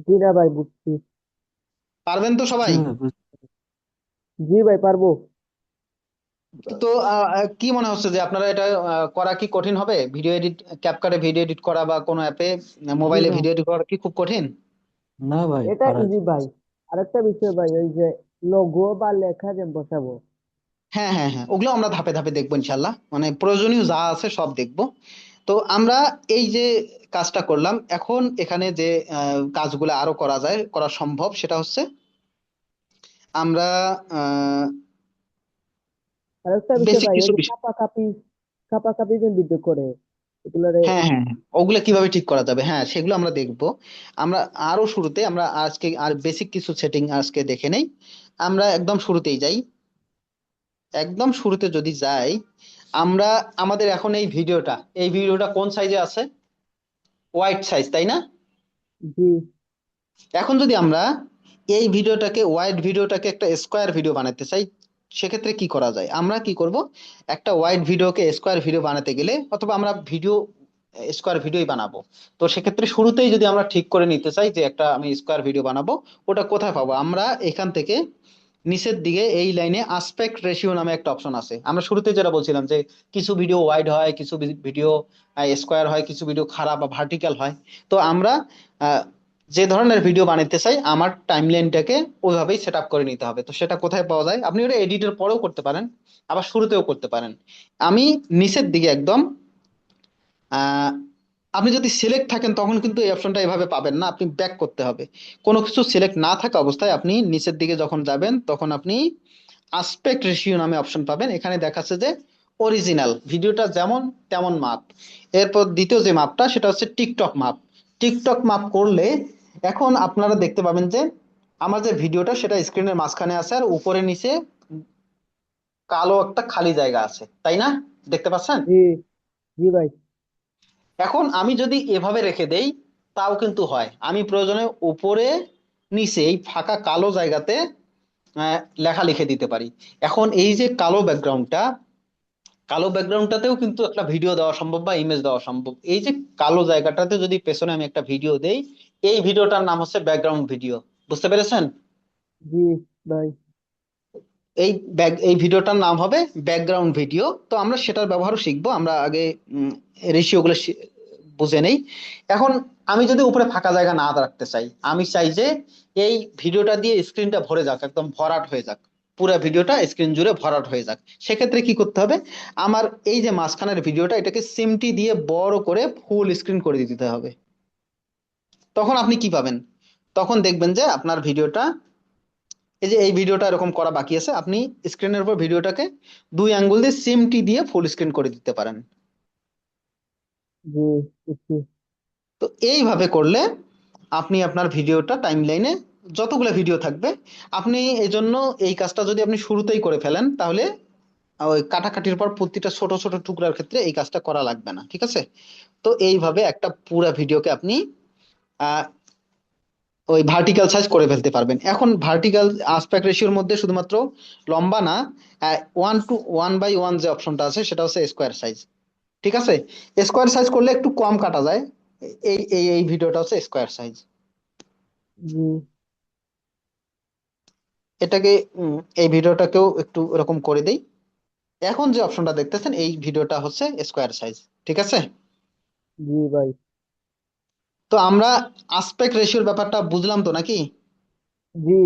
জি না ভাই, বুঝছি। পারবেন তো সবাই? জি ভাই, পারবো। তো কি মনে হচ্ছে যে আপনারা এটা করা কি কঠিন হবে? ভিডিও এডিট, ক্যাপকাটে ভিডিও এডিট করা বা কোনো অ্যাপে জি মোবাইলে না, ভিডিও এডিট করা কি খুব কঠিন? এটা ইজি ভাই। আরেকটা বিষয় ভাই, ওই যে লোগো বা লেখা যে বসাবো। হ্যাঁ হ্যাঁ হ্যাঁ, ওগুলো আমরা ধাপে ধাপে দেখবো ইনশাল্লাহ, মানে প্রয়োজনীয় যা আছে সব দেখবো। তো আমরা এই যে কাজটা করলাম, এখন এখানে যে কাজগুলো আরো করা যায়, করা সম্ভব, সেটা হচ্ছে আমরা আহ, আরেকটা বিষয় বেসিক ভাই, ওই কিছু যে বিষয়। কাপাকাপি যে ভিডিও করে এগুলারে। হ্যাঁ হ্যাঁ হ্যাঁ, ওগুলো কিভাবে ঠিক করা যাবে, হ্যাঁ সেগুলো আমরা দেখবো। আমরা আরো শুরুতে আমরা আজকে আর বেসিক কিছু সেটিং আজকে দেখে নেই। আমরা একদম শুরুতেই যাই, একদম শুরুতে যদি যাই, আমরা আমাদের এখন এই ভিডিওটা কোন সাইজে আছে? ওয়াইড সাইজ, তাই না? জি। এখন যদি আমরা এই ভিডিওটাকে একটা স্কোয়ার ভিডিও বানাতে চাই সেক্ষেত্রে কি করা যায়, আমরা কি করব, একটা ওয়াইড ভিডিওকে স্কোয়ার ভিডিও বানাতে গেলে, অথবা আমরা ভিডিও স্কোয়ার ভিডিওই বানাবো, তো সেক্ষেত্রে শুরুতেই যদি আমরা ঠিক করে নিতে চাই যে একটা আমি স্কোয়ার ভিডিও বানাবো, ওটা কোথায় পাবো? আমরা এখান থেকে নিচের দিকে এই লাইনে আসপেক্ট রেশিও নামে একটা অপশন আছে। আমরা শুরুতে যেটা বলছিলাম যে কিছু ভিডিও ওয়াইড হয়, কিছু ভিডিও স্কোয়ার হয়, কিছু ভিডিও খারাপ বা ভার্টিক্যাল হয়। তো আমরা আহ, যে ধরনের ভিডিও বানাতে চাই আমার টাইমলাইনটাকে ওইভাবেই সেট আপ করে নিতে হবে। তো সেটা কোথায় পাওয়া যায়? আপনি ওটা এডিটের পরেও করতে পারেন, আবার শুরুতেও করতে পারেন। আমি নিচের দিকে একদম আহ আপনি যদি সিলেক্ট থাকেন তখন কিন্তু এই অপশনটা এভাবে পাবেন না, আপনি ব্যাক করতে হবে। কোনো কিছু সিলেক্ট না থাকা অবস্থায় আপনি নিচের দিকে যখন যাবেন তখন আপনি আসপেক্ট রেশিও নামে অপশন পাবেন। এখানে দেখাচ্ছে যে অরিজিনাল ভিডিওটা যেমন তেমন মাপ। এরপর দ্বিতীয় যে মাপটা সেটা হচ্ছে টিকটক মাপ। টিকটক মাপ করলে এখন আপনারা দেখতে পাবেন যে আমার যে ভিডিওটা সেটা স্ক্রিনের মাঝখানে আছে আর উপরে নিচে কালো একটা খালি জায়গা আছে, তাই না? দেখতে পাচ্ছেন? জি জি ভাই। এখন আমি যদি এভাবে রেখে দেই তাও কিন্তু হয়। আমি প্রয়োজনে উপরে নিচে এই ফাঁকা কালো জায়গাতে লেখা লিখে দিতে পারি। এখন এই যে কালো ব্যাকগ্রাউন্ডটাতেও কিন্তু একটা ভিডিও দেওয়া সম্ভব বা ইমেজ দেওয়া সম্ভব। এই যে কালো জায়গাটাতে যদি পেছনে আমি একটা ভিডিও দেই, এই ভিডিওটার নাম হচ্ছে ব্যাকগ্রাউন্ড ভিডিও। বুঝতে পেরেছেন? জি ভাই। এই ভিডিওটার নাম হবে ব্যাকগ্রাউন্ড ভিডিও। তো আমরা সেটার ব্যবহারও শিখবো। আমরা আগে রেশিও গুলো বুঝে নেই। এখন আমি যদি উপরে ফাঁকা জায়গা না রাখতে চাই, আমি চাই যে এই ভিডিওটা দিয়ে স্ক্রিনটা ভরে যাক, একদম ভরাট হয়ে যাক, পুরো ভিডিওটা স্ক্রিন জুড়ে ভরাট হয়ে যাক। সেক্ষেত্রে কি করতে হবে? আমার এই যে মাঝখানের ভিডিওটা এটাকে সিমটি দিয়ে বড় করে ফুল স্ক্রিন করে দিতে হবে। তখন আপনি কি পাবেন? তখন দেখবেন যে আপনার ভিডিওটা, এই যে এই ভিডিওটা এরকম করা বাকি আছে, আপনি স্ক্রিনের উপর ভিডিওটাকে দুই আঙ্গুল দিয়ে সিমটি দিয়ে ফুল স্ক্রিন করে দিতে পারেন। জি বুঝছি। তো এইভাবে করলে আপনি আপনার ভিডিওটা টাইমলাইনে যতগুলো ভিডিও থাকবে, আপনি এই জন্য এই কাজটা যদি আপনি শুরুতেই করে ফেলেন তাহলে ওই কাটাকাটির পর প্রতিটা ছোট ছোট টুকরার ক্ষেত্রে এই কাজটা করা লাগবে না। ঠিক আছে? তো এইভাবে একটা পুরো ভিডিওকে আপনি আহ ওই ভার্টিক্যাল সাইজ করে ফেলতে পারবেন। এখন ভার্টিক্যাল আসপেক্ট রেশিওর মধ্যে শুধুমাত্র লম্বা না, 1:1 যে অপশনটা আছে সেটা হচ্ছে স্কোয়ার সাইজ। ঠিক আছে? স্কোয়ার সাইজ করলে একটু কম কাটা যায়। এই ভিডিওটা হচ্ছে স্কোয়ার সাইজ। জি এটাকে এই ভিডিওটাকেও একটু এরকম করে দেই। এখন যে অপশনটা দেখতেছেন এই ভিডিওটা হচ্ছে স্কোয়ার সাইজ। ঠিক আছে? জি ভাই। তো আমরা আসপেক্ট রেশিওর ব্যাপারটা বুঝলাম তো নাকি? জি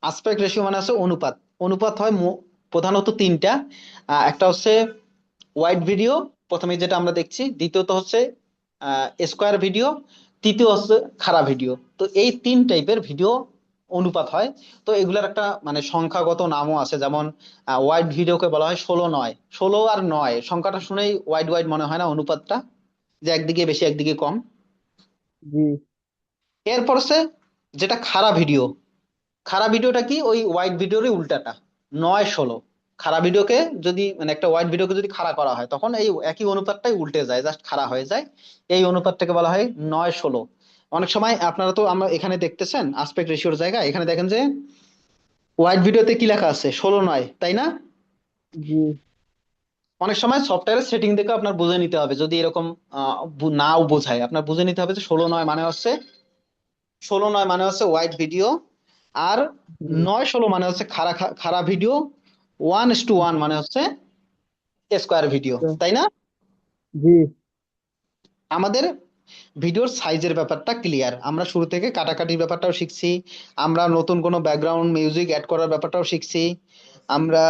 আসপেক্ট রেশিও মানে হচ্ছে অনুপাত। অনুপাত হয় প্রধানত তিনটা। একটা হচ্ছে ওয়াইড ভিডিও, প্রথমে যেটা আমরা দেখছি, দ্বিতীয়ত হচ্ছে স্কোয়ার ভিডিও, তৃতীয় হচ্ছে খাড়া ভিডিও। তো এই তিন টাইপের ভিডিও অনুপাত হয়। তো এগুলার একটা মানে সংখ্যাগত নামও আছে, যেমন ওয়াইড ভিডিওকে বলা হয় 16:9। 16 আর 9 সংখ্যাটা শুনেই ওয়াইড ওয়াইড মনে হয় না অনুপাতটা, যে একদিকে বেশি একদিকে কম। জি এরপর হচ্ছে যেটা খাড়া ভিডিও। খারাপ ভিডিওটা কি? ওই হোয়াইট ভিডিওরই উল্টাটা, 9:16। খারাপ ভিডিওকে যদি মানে একটা হোয়াইট ভিডিওকে যদি খাড়া করা হয় তখন এই একই অনুপাতটাই উল্টে যায়, জাস্ট খাড়া হয়ে যায়। এই অনুপাতটাকে বলা হয় 9:16। অনেক সময় আপনারা তো আমরা এখানে দেখতেছেন আসপেক্ট রেশিওর জায়গায় এখানে দেখেন যে হোয়াইট ভিডিওতে কি লেখা আছে? 16:9, তাই না? জি অনেক সময় সফটওয়্যারের সেটিং দেখে আপনার বুঝে নিতে হবে, যদি এরকম নাও বোঝায় আপনার বুঝে নিতে হবে যে 16:9 মানে হচ্ছে হোয়াইট ভিডিও, আর জি 9:16 মানে হচ্ছে খাড়া খাড়া ভিডিও, 1:1 মানে হচ্ছে স্কোয়ার ভিডিও, তাই না? জি আমাদের ভিডিওর সাইজের ব্যাপারটা ক্লিয়ার। আমরা শুরু থেকে কাটাকাটির ব্যাপারটাও শিখছি, আমরা নতুন কোনো ব্যাকগ্রাউন্ড মিউজিক অ্যাড করার ব্যাপারটাও শিখছি, আমরা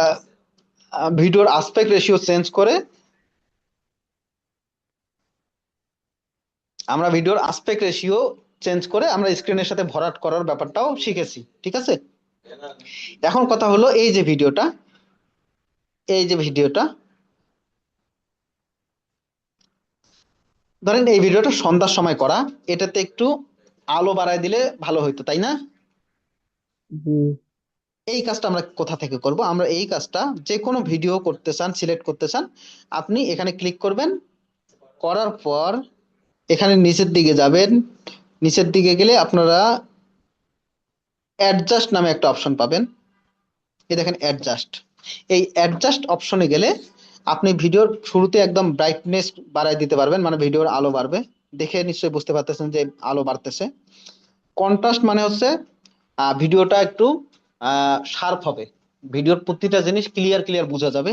ভিডিওর আসপেক্ট রেশিও চেঞ্জ করে আমরা স্ক্রিনের সাথে ভরাট করার ব্যাপারটাও শিখেছি। ঠিক আছে? এখন কথা হলো এই যে ভিডিওটা ধরেন এই ভিডিওটা সন্ধ্যার সময় করা, এটাতে একটু আলো বাড়ায় দিলে ভালো হইতো, তাই না? জি এই কাজটা আমরা কোথা থেকে করব? আমরা এই কাজটা যে কোনো ভিডিও করতে চান, সিলেক্ট করতে চান, আপনি এখানে ক্লিক করবেন। করার পর এখানে নিচের দিকে যাবেন। নিচের দিকে গেলে আপনারা অ্যাডজাস্ট নামে একটা অপশন পাবেন। এই দেখেন অ্যাডজাস্ট। এই অ্যাডজাস্ট অপশনে গেলে আপনি ভিডিওর শুরুতে একদম ব্রাইটনেস বাড়ায় দিতে পারবেন, মানে ভিডিওর আলো বাড়বে। দেখে নিশ্চয়ই বুঝতে পারতেছেন যে আলো বাড়তেছে। কন্ট্রাস্ট মানে হচ্ছে ভিডিওটা একটু শার্প হবে, ভিডিওর প্রতিটা জিনিস ক্লিয়ার ক্লিয়ার বোঝা যাবে,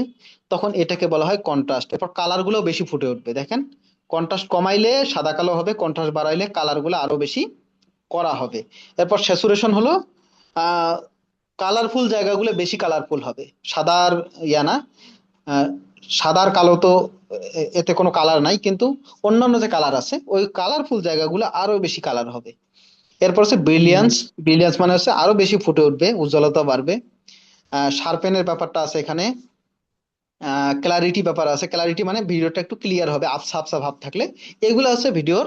তখন এটাকে বলা হয় কন্ট্রাস্ট। এরপর কালার গুলো বেশি ফুটে উঠবে। দেখেন, কন্ট্রাস্ট কমাইলে সাদা কালো হবে, কন্ট্রাস্ট বাড়াইলে কালার গুলো আরো বেশি করা হবে। এরপর স্যাচুরেশন হলো আহ কালারফুল জায়গাগুলো বেশি কালারফুল হবে, সাদার ইয়া না। আহ, সাদার কালো তো এতে কোনো কালার নাই, কিন্তু অন্যান্য যে কালার আছে ওই কালারফুল জায়গাগুলো আরো বেশি কালার হবে। এরপর হচ্ছে ব্রিলিয়ান্স। ব্রিলিয়ান্স মানে হচ্ছে আরো বেশি ফুটে উঠবে, উজ্জ্বলতা বাড়বে। শার্পেনের ব্যাপারটা আছে এখানে। ক্লারিটি ব্যাপার আছে, ক্লারিটি মানে ভিডিওটা একটু ক্লিয়ার হবে, আবসা আবসা ভাব থাকলে এগুলো হচ্ছে ভিডিওর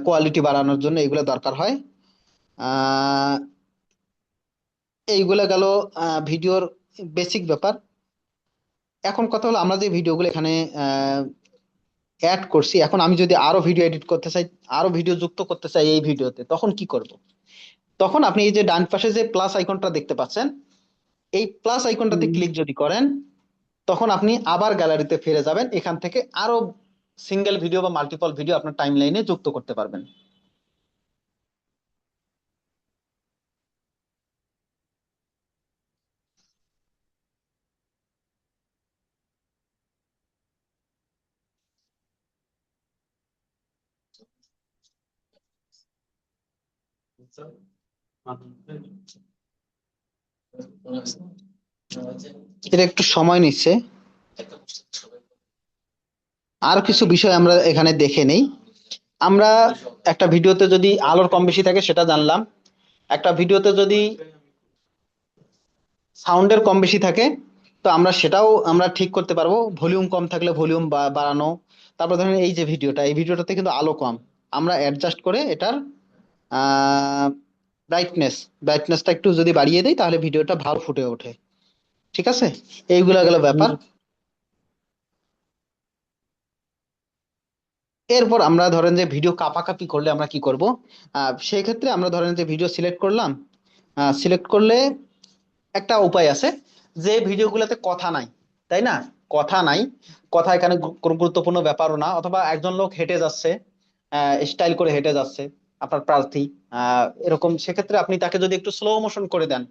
কোয়ালিটি বাড়ানোর জন্য এগুলো দরকার হয়। আহ এইগুলা গেল ভিডিওর বেসিক ব্যাপার। এখন কথা হলো আমরা যে ভিডিওগুলো এখানে অ্যাড করছি, এখন আমি যদি আরো ভিডিও এডিট করতে চাই, আরো ভিডিও যুক্ত করতে চাই এই ভিডিওতে, তখন কি করব? তখন আপনি এই যে ডান পাশে যে প্লাস আইকনটা দেখতে পাচ্ছেন, এই প্লাস আইকনটাতে ক্লিক যদি করেন, তখন আপনি আবার গ্যালারিতে ফিরে যাবেন, এখান থেকে আরো সিঙ্গেল ভিডিও বা মাল্টিপল ভিডিও আপনার টাইম লাইনে যুক্ত করতে পারবেন। এটা একটু সময় নিচ্ছে। আর কিছু বিষয় আমরা এখানে দেখে নেই। আমরা একটা ভিডিওতে যদি আলোর কম বেশি থাকে সেটা জানলাম, একটা ভিডিওতে যদি সাউন্ডের কম বেশি থাকে তো আমরা সেটাও আমরা ঠিক করতে পারবো, ভলিউম কম থাকলে ভলিউম বাড়ানো। তারপর ধরেন এই যে ভিডিওটা, এই ভিডিওটাতে কিন্তু আলো কম, আমরা অ্যাডজাস্ট করে এটার আহ ব্রাইটনেসটা একটু যদি বাড়িয়ে দেই তাহলে ভিডিওটা ভালো ফুটে ওঠে। ঠিক আছে, এইগুলা গেল ব্যাপার। এরপর আমরা ধরেন যে ভিডিও কাপাকাপি করলে আমরা কি করব? সেই ক্ষেত্রে আমরা ধরেন যে ভিডিও সিলেক্ট করলাম, সিলেক্ট করলে একটা উপায় আছে, যে ভিডিওগুলোতে কথা নাই, তাই না? কথা নাই, কথা এখানে কোনো গুরুত্বপূর্ণ ব্যাপারও না, অথবা একজন লোক হেঁটে যাচ্ছে, স্টাইল করে হেঁটে যাচ্ছে আপনার প্রার্থী, এরকম, সেক্ষেত্রে আপনি তাকে যদি একটু স্লো মোশন করে দেন,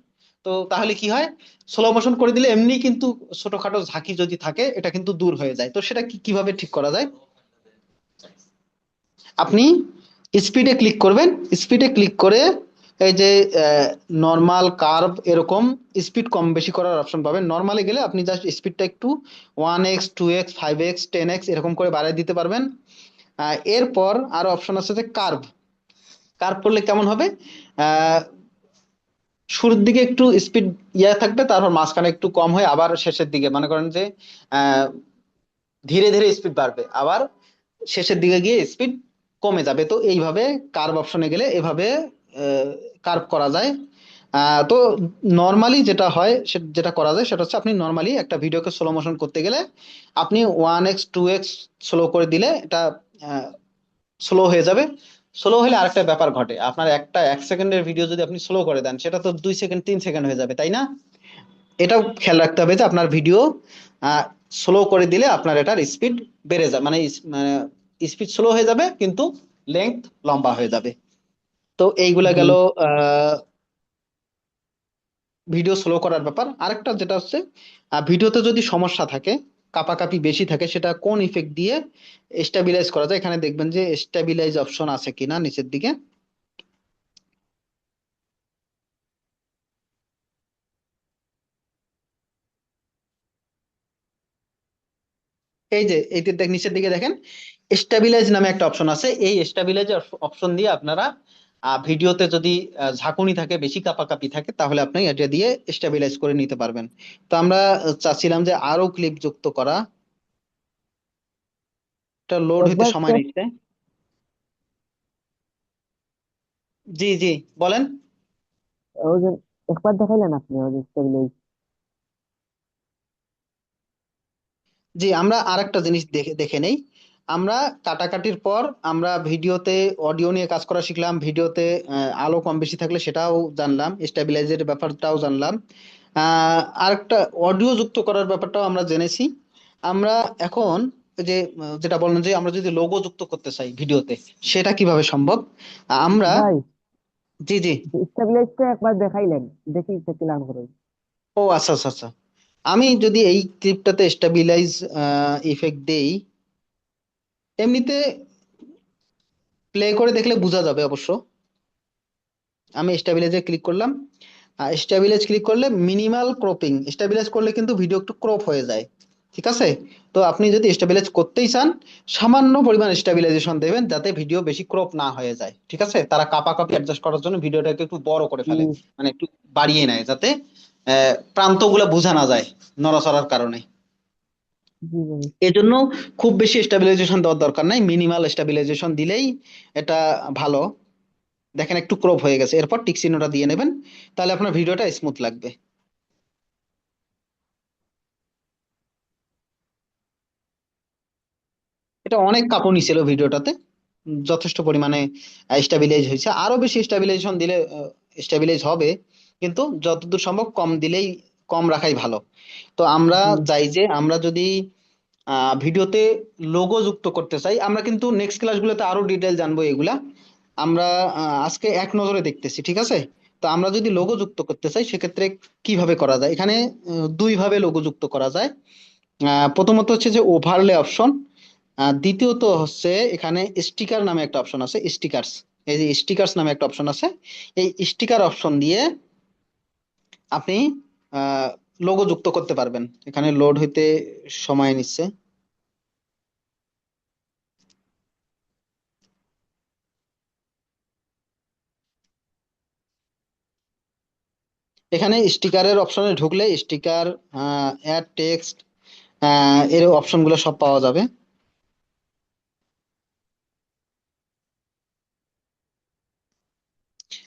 তো তাহলে কি হয়? স্লো মোশন করে দিলে এমনি কিন্তু ছোটখাটো ঝাঁকি যদি থাকে এটা কিন্তু দূর হয়ে যায়। তো সেটা কিভাবে ঠিক করা যায়? আপনি স্পিডে ক্লিক করবেন, স্পিডে ক্লিক করে এই যে নর্মাল, কার্ভ, এরকম স্পিড কম বেশি করার অপশন পাবেন। নর্মালে গেলে আপনি জাস্ট স্পিডটা একটু 1x 2x 5x 10x এরকম করে বাড়িয়ে দিতে পারবেন। এরপর আরো অপশন আছে যে কার্ভ। কার্ভ করলে কেমন হবে? আহ শুরুর দিকে একটু স্পিড থাকবে, তারপর মাঝখানে একটু কম হয়, আবার শেষের দিকে মনে করেন যে আহ ধীরে ধীরে স্পিড বাড়বে, আবার শেষের দিকে গিয়ে স্পিড কমে যাবে। তো এইভাবে কার্ভ অপশনে গেলে এভাবে কার্ভ করা যায়। তো নর্মালি যেটা হয়, যেটা করা যায় সেটা হচ্ছে আপনি নর্মালি একটা ভিডিওকে স্লো মোশন করতে গেলে আপনি 1x 2x স্লো করে দিলে এটা স্লো হয়ে যাবে। স্লো হলে আরেকটা ব্যাপার ঘটে, আপনার একটা 1 সেকেন্ডের ভিডিও যদি আপনি স্লো করে দেন সেটা তো 2 সেকেন্ড 3 সেকেন্ড হয়ে যাবে, তাই না? এটাও খেয়াল রাখতে হবে যে আপনার ভিডিও স্লো করে দিলে আপনার এটার স্পিড বেড়ে যাবে, মানে স্পিড স্লো হয়ে যাবে কিন্তু লেন্থ লম্বা হয়ে যাবে। তো এইগুলা গেল ভিডিও স্লো করার ব্যাপার। আরেকটা যেটা হচ্ছে ভিডিওতে যদি সমস্যা থাকে, কাপাকাপি বেশি থাকে, সেটা কোন ইফেক্ট দিয়ে স্টেবিলাইজ করা যায়। এখানে দেখবেন যে স্টেবিলাইজ অপশন আছে কিনা নিচের দিকে। এই যে এইটা নিচের দিকে দেখেন, স্টেবিলাইজ নামে একটা অপশন আছে। এই স্টেবিলাইজ অপশন দিয়ে আপনারা ভিডিওতে যদি ঝাঁকুনি থাকে, বেশি কাপাকাপি থাকে, তাহলে আপনি এটা দিয়ে স্টেবিলাইজ করে নিতে পারবেন। তো আমরা চাচ্ছিলাম যে আরো ক্লিপ যুক্ত করা, এটা লোড হইতে একবার সময় নিচ্ছে। জি জি, বলেন। ওই যে একবার দেখাইলেন আপনি ওই যে stabilize। জি, আমরা আরেকটা জিনিস দেখে দেখে নেই। আমরা কাটাকাটির পর আমরা ভিডিওতে অডিও নিয়ে কাজ করা শিখলাম, ভিডিওতে আলো কম বেশি থাকলে সেটাও জানলাম, স্টেবিলাইজের ব্যাপারটাও জানলাম। আরেকটা অডিও যুক্ত করার ব্যাপারটাও আমরা জেনেছি। আমরা এখন যে যেটা বললাম যে আমরা যদি লোগো যুক্ত করতে চাই ভিডিওতে, সেটা কিভাবে সম্ভব? আমরা ভাই জি জি। স্টেবিলাইজটা একবার দেখাইলেন, দেখি দেখলাম করে। ও আচ্ছা আচ্ছা আচ্ছা। আমি যদি এই ক্লিপটাতে স্টেবিলাইজ ইফেক্ট দেই, এমনিতে প্লে করে দেখলে বোঝা যাবে অবশ্য। আমি স্টেবিলাইজে ক্লিক করলাম, স্টেবিলাইজ ক্লিক করলে মিনিমাল ক্রপিং, স্টেবিলাইজ করলে কিন্তু ভিডিও একটু ক্রপ হয়ে যায়, ঠিক আছে? তো আপনি যদি স্টেবিলাইজ করতেই চান, সামান্য পরিমাণ স্টেবিলাইজেশন দেবেন যাতে ভিডিও বেশি ক্রপ না হয়ে যায়, ঠিক আছে? তারা কাপাকাপি অ্যাডজাস্ট করার জন্য ভিডিওটাকে একটু বড় করে ফেলে, হুম, মানে একটু বাড়িয়ে নেয় যাতে প্রান্তগুলো বোঝা না যায় নড়াচড়ার কারণে। জি ভাই। এজন্য খুব বেশি স্টেবিলাইজেশন দেওয়ার দরকার নাই, মিনিমাল স্টেবিলাইজেশন দিলেই এটা ভালো। দেখেন একটু ক্রপ হয়ে গেছে, এরপর টিক চিহ্নটা দিয়ে নেবেন, তাহলে আপনার ভিডিওটা স্মুথ লাগবে। এটা অনেক কাঁপুনি ছিল ভিডিওটাতে, যথেষ্ট পরিমাণে স্টেবিলাইজ হয়েছে। আরো বেশি স্টেবিলাইজেশন দিলে স্টেবিলাইজ হবে, কিন্তু যতদূর সম্ভব কম দিলেই, কম রাখাই ভালো। তো আমরা জি চাই যে আমরা যদি ভিডিওতে লোগো যুক্ত করতে চাই, আমরা কিন্তু নেক্সট ক্লাসগুলোতে আরো ডিটেল জানবো এগুলা। আমরা আজকে এক নজরে দেখতেছি, ঠিক আছে? তো আমরা যদি লোগো যুক্ত করতে চাই সেক্ষেত্রে কিভাবে করা যায়, এখানে দুই ভাবে লোগো যুক্ত করা যায়। প্রথমত হচ্ছে যে ওভারলে অপশন, দ্বিতীয়ত হচ্ছে এখানে স্টিকার নামে একটা অপশন আছে, স্টিকার্স। এই যে স্টিকার্স নামে একটা অপশন আছে, এই স্টিকার অপশন দিয়ে আপনি লোগো যুক্ত করতে পারবেন। এখানে লোড হইতে সময় নিচ্ছে। এখানে স্টিকারের অপশনে ঢুকলে স্টিকার, অ্যাড টেক্সট, এর অপশনগুলো সব পাওয়া যাবে।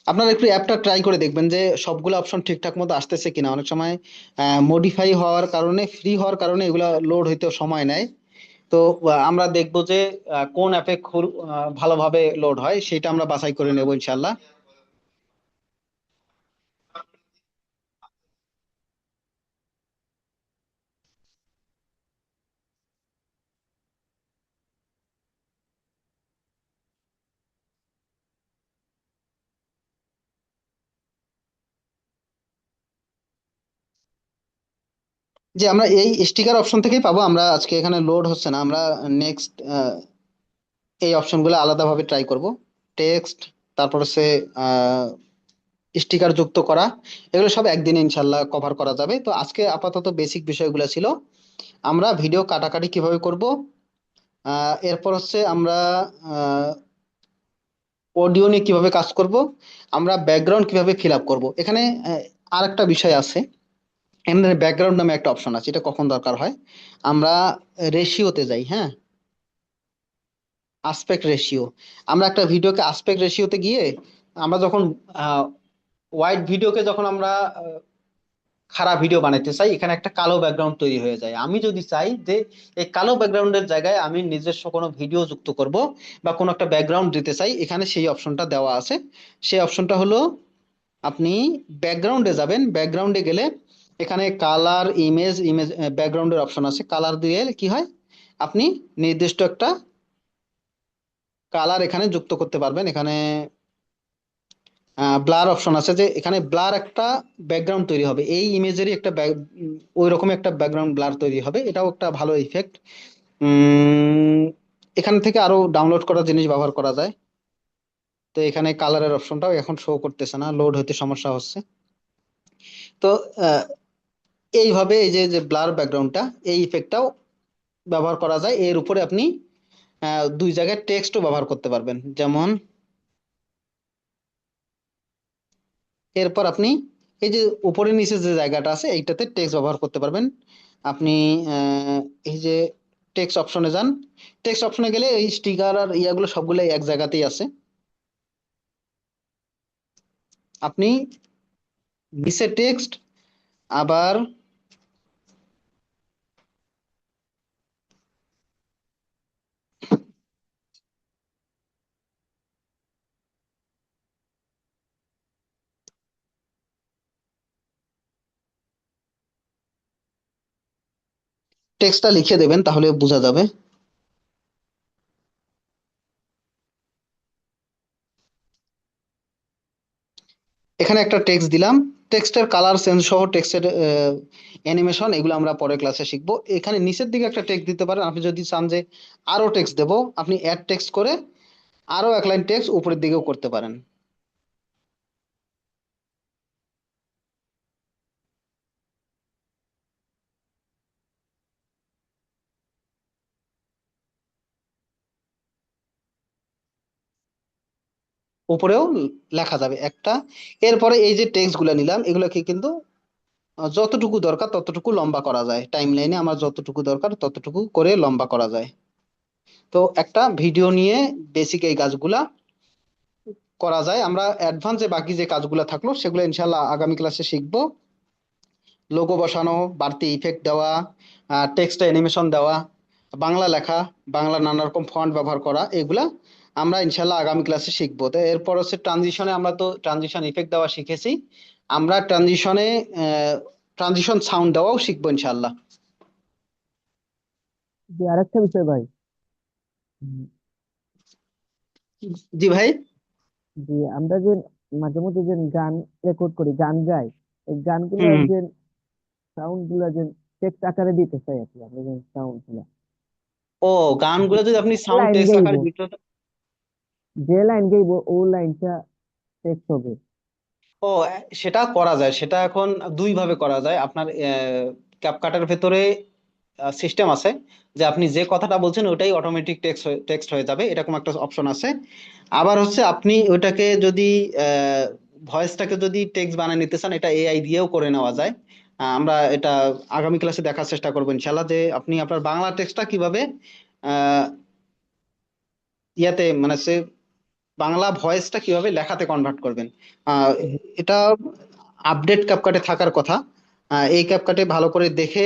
আপনারা একটু অ্যাপটা ট্রাই করে দেখবেন যে সবগুলো অপশন ঠিকঠাক মতো আসতেছে কিনা। অনেক সময় মডিফাই হওয়ার কারণে, ফ্রি হওয়ার কারণে এগুলা লোড হইতে সময় নেয়। তো আমরা দেখবো যে কোন অ্যাপে ভালোভাবে লোড হয় সেটা আমরা বাছাই করে নেবো ইনশাল্লাহ। যে আমরা এই স্টিকার অপশন থেকেই পাবো, আমরা আজকে এখানে লোড হচ্ছে না, আমরা নেক্সট এই অপশনগুলো আলাদাভাবে ট্রাই করব। টেক্সট, তারপর হচ্ছে স্টিকার যুক্ত করা, এগুলো সব একদিনে ইনশাল্লাহ কভার করা যাবে। তো আজকে আপাতত বেসিক বিষয়গুলো ছিল। আমরা ভিডিও কাটাকাটি কিভাবে করব, এরপর হচ্ছে আমরা অডিও নিয়ে কিভাবে কাজ করব, আমরা ব্যাকগ্রাউন্ড কিভাবে ফিল আপ করবো। এখানে আর একটা বিষয় আছে, এখানে ব্যাকগ্রাউন্ড নামে একটা অপশন আছে, এটা কখন দরকার হয়, আমরা রেশিওতে যাই, হ্যাঁ, আসপেক্ট রেশিও। আমরা একটা ভিডিওকে আসপেক্ট রেশিওতে গিয়ে আমরা যখন ওয়াইড ভিডিওকে যখন আমরা খারাপ ভিডিও বানাইতে চাই, এখানে একটা কালো ব্যাকগ্রাউন্ড তৈরি হয়ে যায়। আমি যদি চাই যে এই কালো ব্যাকগ্রাউন্ডের জায়গায় আমি নিজস্ব কোনো ভিডিও যুক্ত করব বা কোনো একটা ব্যাকগ্রাউন্ড দিতে চাই, এখানে সেই অপশনটা দেওয়া আছে। সেই অপশনটা হলো, আপনি ব্যাকগ্রাউন্ডে যাবেন, ব্যাকগ্রাউন্ডে গেলে এখানে কালার, ইমেজ, ব্যাকগ্রাউন্ডের অপশন আছে। কালার দিয়ে কি হয়, আপনি নির্দিষ্ট একটা কালার এখানে যুক্ত করতে পারবেন। এখানে ব্লার অপশন আছে, যে এখানে ব্লার একটা ব্যাকগ্রাউন্ড তৈরি হবে, এই ইমেজেরই একটা ওই রকম একটা ব্যাকগ্রাউন্ড ব্লার তৈরি হবে, এটাও একটা ভালো ইফেক্ট। এখান থেকে আরো ডাউনলোড করা জিনিস ব্যবহার করা যায়। তো এখানে কালারের অপশনটাও এখন শো করতেছে না, লোড হতে সমস্যা হচ্ছে। তো আহ, এইভাবে এই যে যে ব্লার ব্যাকগ্রাউন্ডটা, এই ইফেক্টটাও ব্যবহার করা যায়। এর উপরে আপনি দুই জায়গায় টেক্সটও ব্যবহার করতে পারবেন, যেমন এরপর আপনি এই যে উপরে নিচে যে জায়গাটা আছে এইটাতে টেক্সট ব্যবহার করতে পারবেন। আপনি আহ, এই যে টেক্সট অপশনে যান, টেক্সট অপশনে গেলে এই স্টিকার আর ইয়াগুলো সবগুলো এক জায়গাতেই আছে। আপনি নিচে টেক্সট, আবার টেক্সটটা লিখে দেবেন, তাহলে বোঝা যাবে। এখানে একটা টেক্সট দিলাম, টেক্সটের কালার চেঞ্জ সহ টেক্সটের অ্যানিমেশন এগুলো আমরা পরের ক্লাসে শিখবো। এখানে নিচের দিকে একটা টেক্সট দিতে পারেন, আপনি যদি চান যে আরো টেক্সট দেবো, আপনি অ্যাড টেক্সট করে আরো এক লাইন টেক্সট উপরের দিকেও করতে পারেন। উপরেও লেখা যাবে একটা। এরপরে এই যে টেক্সট গুলা নিলাম এগুলোকে কিন্তু যতটুকু দরকার ততটুকু লম্বা করা যায়, টাইম লাইনে আমার যতটুকু দরকার ততটুকু করে লম্বা করা যায়। তো একটা ভিডিও নিয়ে বেসিক এই কাজগুলা করা যায়। আমরা অ্যাডভান্সে বাকি যে কাজগুলো থাকলো সেগুলো ইনশাল্লাহ আগামী ক্লাসে শিখবো। লোগো বসানো, বাড়তি ইফেক্ট দেওয়া, টেক্সট অ্যানিমেশন দেওয়া, বাংলা লেখা, বাংলা নানা রকম ফন্ট ব্যবহার করা, এগুলা আমরা ইনশাল্লাহ আগামী ক্লাসে শিখবো। তো এরপর হচ্ছে ট্রানজিশনে, আমরা তো ট্রানজিশন ইফেক্ট দেওয়া শিখেছি, আমরা ট্রানজিশন সাউন্ড দেওয়াও শিখবো ইনশাল্লাহ। যে আরেকটা বিষয় ভাই, উম, জি ভাই। যে আমরা যে মাঝে মধ্যে যে গান রেকর্ড করি, গান গাই, এই গানগুলোর হুম। যে সাউন্ড গুলা যে টেক্সট আকারে দিতে চাই আর কি, আমরা যে সাউন্ড গুলা ও, গানগুলো যদি আপনি সাউন্ড লাইন টেক্সট আকারে গাইবো, দিতে, যে লাইন গাইবো ও লাইনটা টেক্সট হবে। ও সেটা করা যায়। সেটা এখন দুই ভাবে করা যায়। আপনার ক্যাপকাটের ভেতরে সিস্টেম আছে যে আপনি যে কথাটা বলছেন ওটাই অটোমেটিক টেক্সট হয়ে যাবে, এরকম একটা অপশন আছে। আবার হচ্ছে আপনি ওটাকে যদি ভয়েসটাকে যদি টেক্সট বানিয়ে নিতে চান, এটা এআই দিয়েও করে নেওয়া যায়। আমরা এটা আগামী ক্লাসে দেখার চেষ্টা করবো ইনশাল্লাহ, যে আপনি আপনার বাংলা টেক্সটটা কিভাবে আহ, ইয়াতে মানে সে বাংলা ভয়েসটা কিভাবে লেখাতে কনভার্ট করবেন। আহ, এটা আপডেট ক্যাপকাটে থাকার কথা। এই ক্যাপকাটে ভালো করে দেখে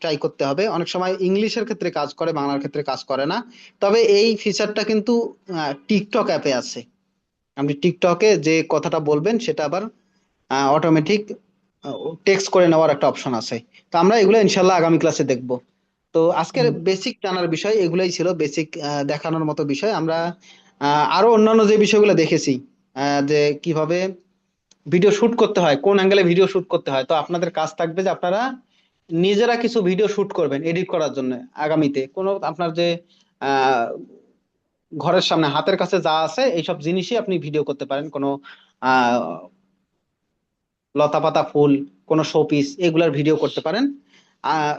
ট্রাই করতে হবে। অনেক সময় ইংলিশের ক্ষেত্রে কাজ করে, বাংলার ক্ষেত্রে কাজ করে না। তবে এই ফিচারটা কিন্তু টিকটক অ্যাপে আছে। আপনি টিকটকে যে কথাটা বলবেন সেটা আবার অটোমেটিক টেক্সট করে নেওয়ার একটা অপশন আছে। তো আমরা এগুলো ইনশাল্লাহ আগামী ক্লাসে দেখব। তো আজকের বেসিক জানার বিষয় এগুলাই ছিল, বেসিক দেখানোর মতো বিষয়। আমরা আরো অন্যান্য যে বিষয়গুলো দেখেছি, যে কিভাবে ভিডিও শুট করতে হয়, কোন অ্যাঙ্গেলে ভিডিও শুট করতে হয়। তো আপনাদের কাজ থাকবে যে আপনারা নিজেরা কিছু ভিডিও শুট করবেন এডিট করার জন্য। আগামীতে কোনো আপনার যে আহ ঘরের সামনে হাতের কাছে যা আছে এইসব জিনিসই আপনি ভিডিও করতে পারেন। কোনো আহ লতা পাতা ফুল, কোনো শো পিস, এগুলার ভিডিও করতে পারেন। আহ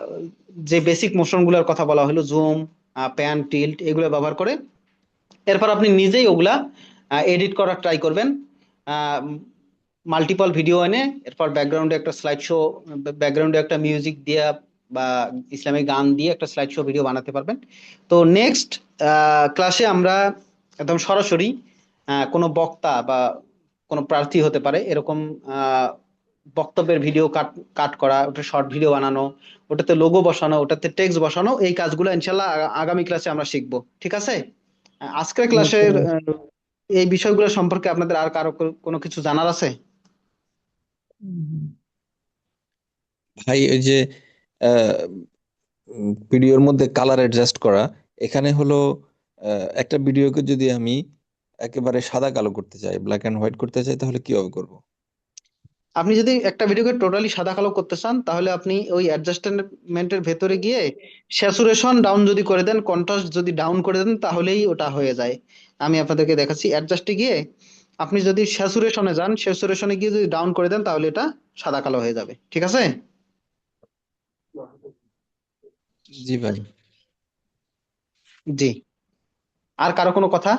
যে বেসিক মোশন গুলোর কথা বলা হলো, জুম, প্যান, টিল্ট, এগুলো ব্যবহার করে এরপর আপনি নিজেই ওগুলা এডিট করার ট্রাই করবেন। মাল্টিপল ভিডিও এনে এরপর ব্যাকগ্রাউন্ডে একটা স্লাইড শো, ব্যাকগ্রাউন্ডে একটা মিউজিক দিয়ে বা ইসলামিক গান দিয়ে একটা স্লাইড শো ভিডিও বানাতে পারবেন। তো নেক্সট ক্লাসে আমরা একদম সরাসরি কোনো বক্তা বা কোনো প্রার্থী হতে পারে এরকম আহ, বক্তব্যের ভিডিও কাট কাট করা, ওটা শর্ট ভিডিও বানানো, ওটাতে লোগো বসানো, ওটাতে টেক্সট বসানো, এই কাজগুলো ইনশাল্লাহ আগামী ক্লাসে আমরা শিখবো। ঠিক আছে? আজকের বুঝতে ক্লাসের পেরেছি। এই বিষয়গুলো সম্পর্কে আপনাদের আর কারো কোনো কিছু জানার আছে? হুম, ভাই ওই যে ভিডিওর মধ্যে কালার অ্যাডজাস্ট করা, এখানে হলো একটা ভিডিওকে যদি আমি একেবারে সাদা কালো করতে চাই, ব্ল্যাক এন্ড হোয়াইট করতে চাই, তাহলে কিভাবে করব? আপনি যদি একটা ভিডিওকে টোটালি সাদা কালো করতে চান তাহলে আপনি ওই অ্যাডজাস্টমেন্টের ভেতরে গিয়ে স্যাচুরেশন ডাউন যদি করে দেন, কন্ট্রাস্ট যদি ডাউন করে দেন, তাহলেই ওটা হয়ে যায়। আমি আপনাদেরকে দেখাচ্ছি। অ্যাডজাস্টে গিয়ে আপনি যদি স্যাচুরেশনে যান, স্যাচুরেশনে গিয়ে যদি ডাউন করে দেন তাহলে এটা সাদা কালো হয়ে যাবে। ঠিক আছে? জি ভাই। জি। আর কারো কোনো কথা?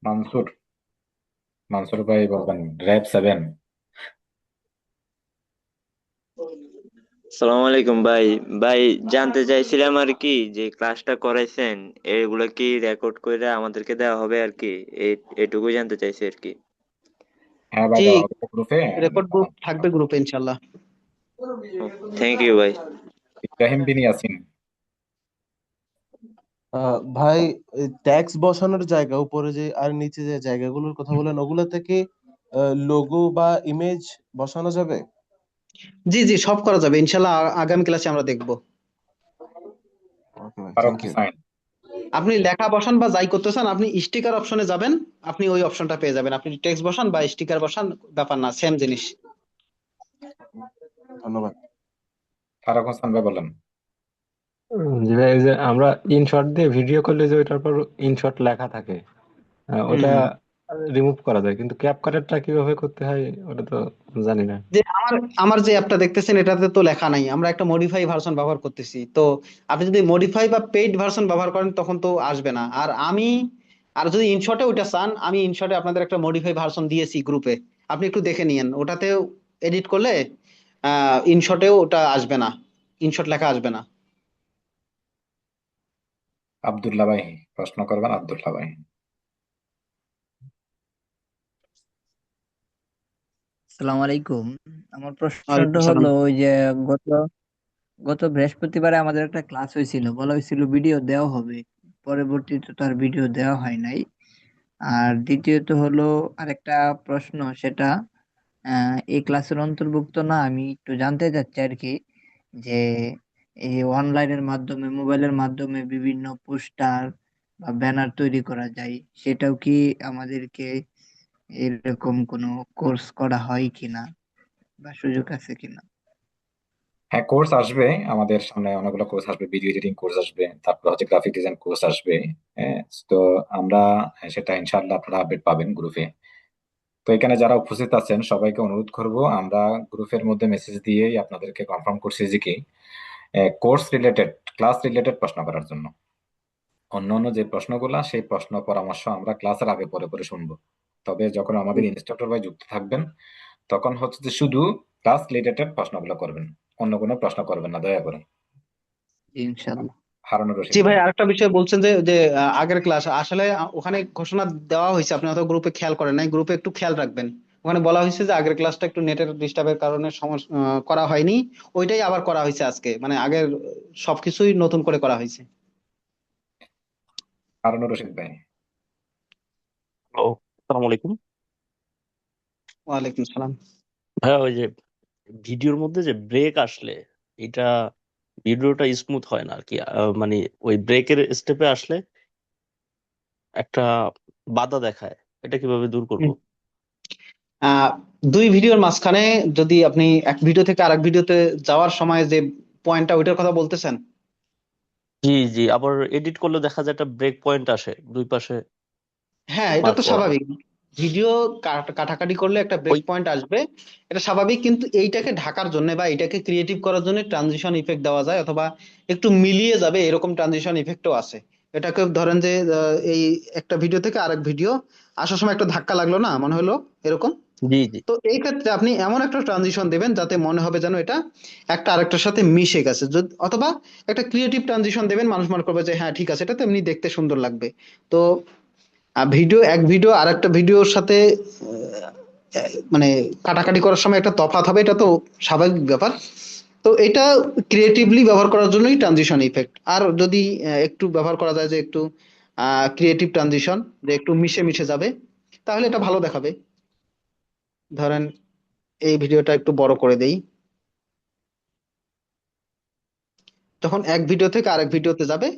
মানসুর মানসুর ভাই বলবেন, র্যাব 7। সালাম আলাইকুম ভাই। ভাই, জানতে চাইছিলাম আর কি, যে ক্লাসটা করাইছেন এগুলো কি রেকর্ড করে আমাদেরকে দেওয়া হবে আর কি, এটুকুই জানতে চাইছি আর কি। হ্যাঁ ভাই, জি, দেওয়া হবে গ্রুপে। রেকর্ড গ্রুপ থাকবে গ্রুপে ইনশাল্লাহ। থ্যাংক ইউ ভাই। ইব্রাহিম বিন ইয়াসিন। ভাই, ট্যাক্স বসানোর জায়গা উপরে যে আর নিচে যে জায়গাগুলোর কথা বলেন, ওগুলো থেকে লোগো বা ইমেজ বসানো যাবে? জি জি, সব করা যাবে ইনশাল্লাহ। আগামী ক্লাসে আমরা দেখব। ওকে ভাই, ফারুক থ্যাংক ইউ। ফাইন। আপনি লেখা বসান বা যাই করতে চান, আপনি স্টিকার অপশনে যাবেন, আপনি ওই অপশনটা পেয়ে যাবেন। আপনি টেক্সট বসান বা স্টিকার বসান, ব্যাপার না, সেম জিনিস। ধন্যবাদ। ফারুক হাসান ভাই বলেন। জি ভাই, এই যে আমরা ইনশট দিয়ে ভিডিও করলে যে ওইটার পর ইনশট লেখা থাকে, ওটা হুম। রিমুভ করা যায়, কিন্তু ক্যাপকাটটা কিভাবে করতে হয় ওটা তো জানি না। যে আমার আমার যে অ্যাপটা দেখতেছেন এটাতে তো লেখা নাই, আমরা একটা মডিফাই ভার্সন ব্যবহার করতেছি। তো আপনি যদি মডিফাই বা পেইড ভার্সন ব্যবহার করেন তখন তো আসবে না। আর যদি ইনশটে ওইটা চান, আমি ইনশটে আপনাদের একটা মডিফাই ভার্সন দিয়েছি গ্রুপে, আপনি একটু দেখে নিয়েন। ওটাতেও এডিট করলে ইনশটেও ওটা আসবে না, ইনশট লেখা আসবে না। আব্দুল্লাহ ভাই প্রশ্ন করবেন, আব্দুল্লাহ ভাই। আসসালামু আলাইকুম। আমার ওয়ালাইকুম প্রশ্নটা সালাম। হলো ওই যে গত গত বৃহস্পতিবারে আমাদের একটা ক্লাস হয়েছিল, বলা হয়েছিল ভিডিও দেওয়া হবে, পরবর্তীতে তার ভিডিও দেওয়া হয় নাই। আর দ্বিতীয়ত হলো আরেকটা প্রশ্ন, সেটা এই ক্লাসের অন্তর্ভুক্ত না, আমি একটু জানতে চাচ্ছি আর কি, যে এই অনলাইনের মাধ্যমে, মোবাইলের মাধ্যমে বিভিন্ন পোস্টার বা ব্যানার তৈরি করা যায়, সেটাও কি আমাদেরকে এরকম কোনো কোর্স করা হয় কিনা বা সুযোগ আছে কিনা? হ্যাঁ, কোর্স আসবে, আমাদের সামনে অনেকগুলো কোর্স আসবে, ভিডিও এডিটিং কোর্স আসবে, তারপর হচ্ছে গ্রাফিক ডিজাইন কোর্স আসবে। হ্যাঁ, তো আমরা সেটা ইনশাআল্লাহ আপনারা আপডেট পাবেন গ্রুপে। তো এখানে যারা উপস্থিত আছেন সবাইকে অনুরোধ করব, আমরা গ্রুপের মধ্যে মেসেজ দিয়েই আপনাদেরকে কনফার্ম করছি যে কি কোর্স রিলেটেড, ক্লাস রিলেটেড প্রশ্ন করার জন্য। অন্যান্য যে প্রশ্নগুলা, সেই প্রশ্ন পরামর্শ আমরা ক্লাসের আগে পরে পরে শুনবো। তবে যখন আমাদের ইনস্ট্রাক্টর ভাই যুক্ত থাকবেন, তখন হচ্ছে যে শুধু ক্লাস রিলেটেড প্রশ্নগুলো করবেন, অন্য কোনো প্রশ্ন করবেন না দয়া করে। ইনশাল্লাহ। হারুনুর জি রশিদ ভাই, ভাই। আরেকটা বিষয় বলছেন যে যে আগের ক্লাস আসলে ওখানে ঘোষণা দেওয়া হয়েছে, আপনি হয়তো গ্রুপে খেয়াল করেন নাই, গ্রুপে একটু খেয়াল রাখবেন। ওখানে বলা হয়েছে যে আগের ক্লাসটা একটু নেটের ডিস্টার্বের কারণে করা হয়নি, ওইটাই আবার করা হয়েছে আজকে, মানে আগের সবকিছুই নতুন করে করা হয়েছে। হারুনুর রশিদ ভাই। হ্যালো, আসসালামু আলাইকুম। ওয়ালাইকুম সালাম। ভাইয়া, ওই যে ভিডিওর মধ্যে যে ব্রেক আসলে এটা ভিডিওটা স্মুথ হয় না আর কি, মানে ওই ব্রেকের স্টেপে আসলে একটা বাধা দেখায়, এটা কিভাবে দূর করব? হুম। আহ দুই ভিডিওর মাঝখানে যদি আপনি এক ভিডিও থেকে আরেক ভিডিওতে যাওয়ার সময় যে পয়েন্টটা, ওইটার কথা বলতেছেন? জি জি, আবার এডিট করলে দেখা যায় একটা ব্রেক পয়েন্ট আসে দুই পাশে হ্যাঁ, এটা মার্ক তো করা। স্বাভাবিক। ভিডিও কাটাকাটি করলে একটা ব্রেক ওই পয়েন্ট আসবে, এটা স্বাভাবিক। কিন্তু এইটাকে ঢাকার জন্য বা এটাকে ক্রিয়েটিভ করার জন্য ট্রানজিশন ইফেক্ট দেওয়া যায়, অথবা একটু মিলিয়ে যাবে এরকম ট্রানজিশন ইফেক্টও আছে। এটাকে ধরেন যে এই একটা ভিডিও থেকে আরেক ভিডিও আসার সময় একটা ধাক্কা লাগলো না, মনে হলো এরকম। জি জি তো এই ক্ষেত্রে আপনি এমন একটা ট্রানজিশন দেবেন যাতে মনে হবে যেন এটা একটা আরেকটার সাথে মিশে গেছে। অথবা একটা ক্রিয়েটিভ ট্রানজিশন দেবেন, মানুষ মনে করবে যে হ্যাঁ ঠিক আছে, এটা তো এমনি দেখতে সুন্দর লাগবে। তো এক ভিডিও আর একটা ভিডিওর সাথে মানে কাটাকাটি করার সময় একটা তফাৎ হবে, এটা তো স্বাভাবিক ব্যাপার। তো এটা ক্রিয়েটিভলি ব্যবহার করার জন্যই ট্রানজিশন ইফেক্ট। আর যদি একটু ব্যবহার করা যায় যে একটু ক্রিয়েটিভ ট্রানজিশন, যে একটু মিশে মিশে যাবে, তাহলে এটা ভালো দেখাবে। ধরেন এই ভিডিওটা একটু বড় করে দেই, তখন এক ভিডিও থেকে আরেক ভিডিওতে যাবে,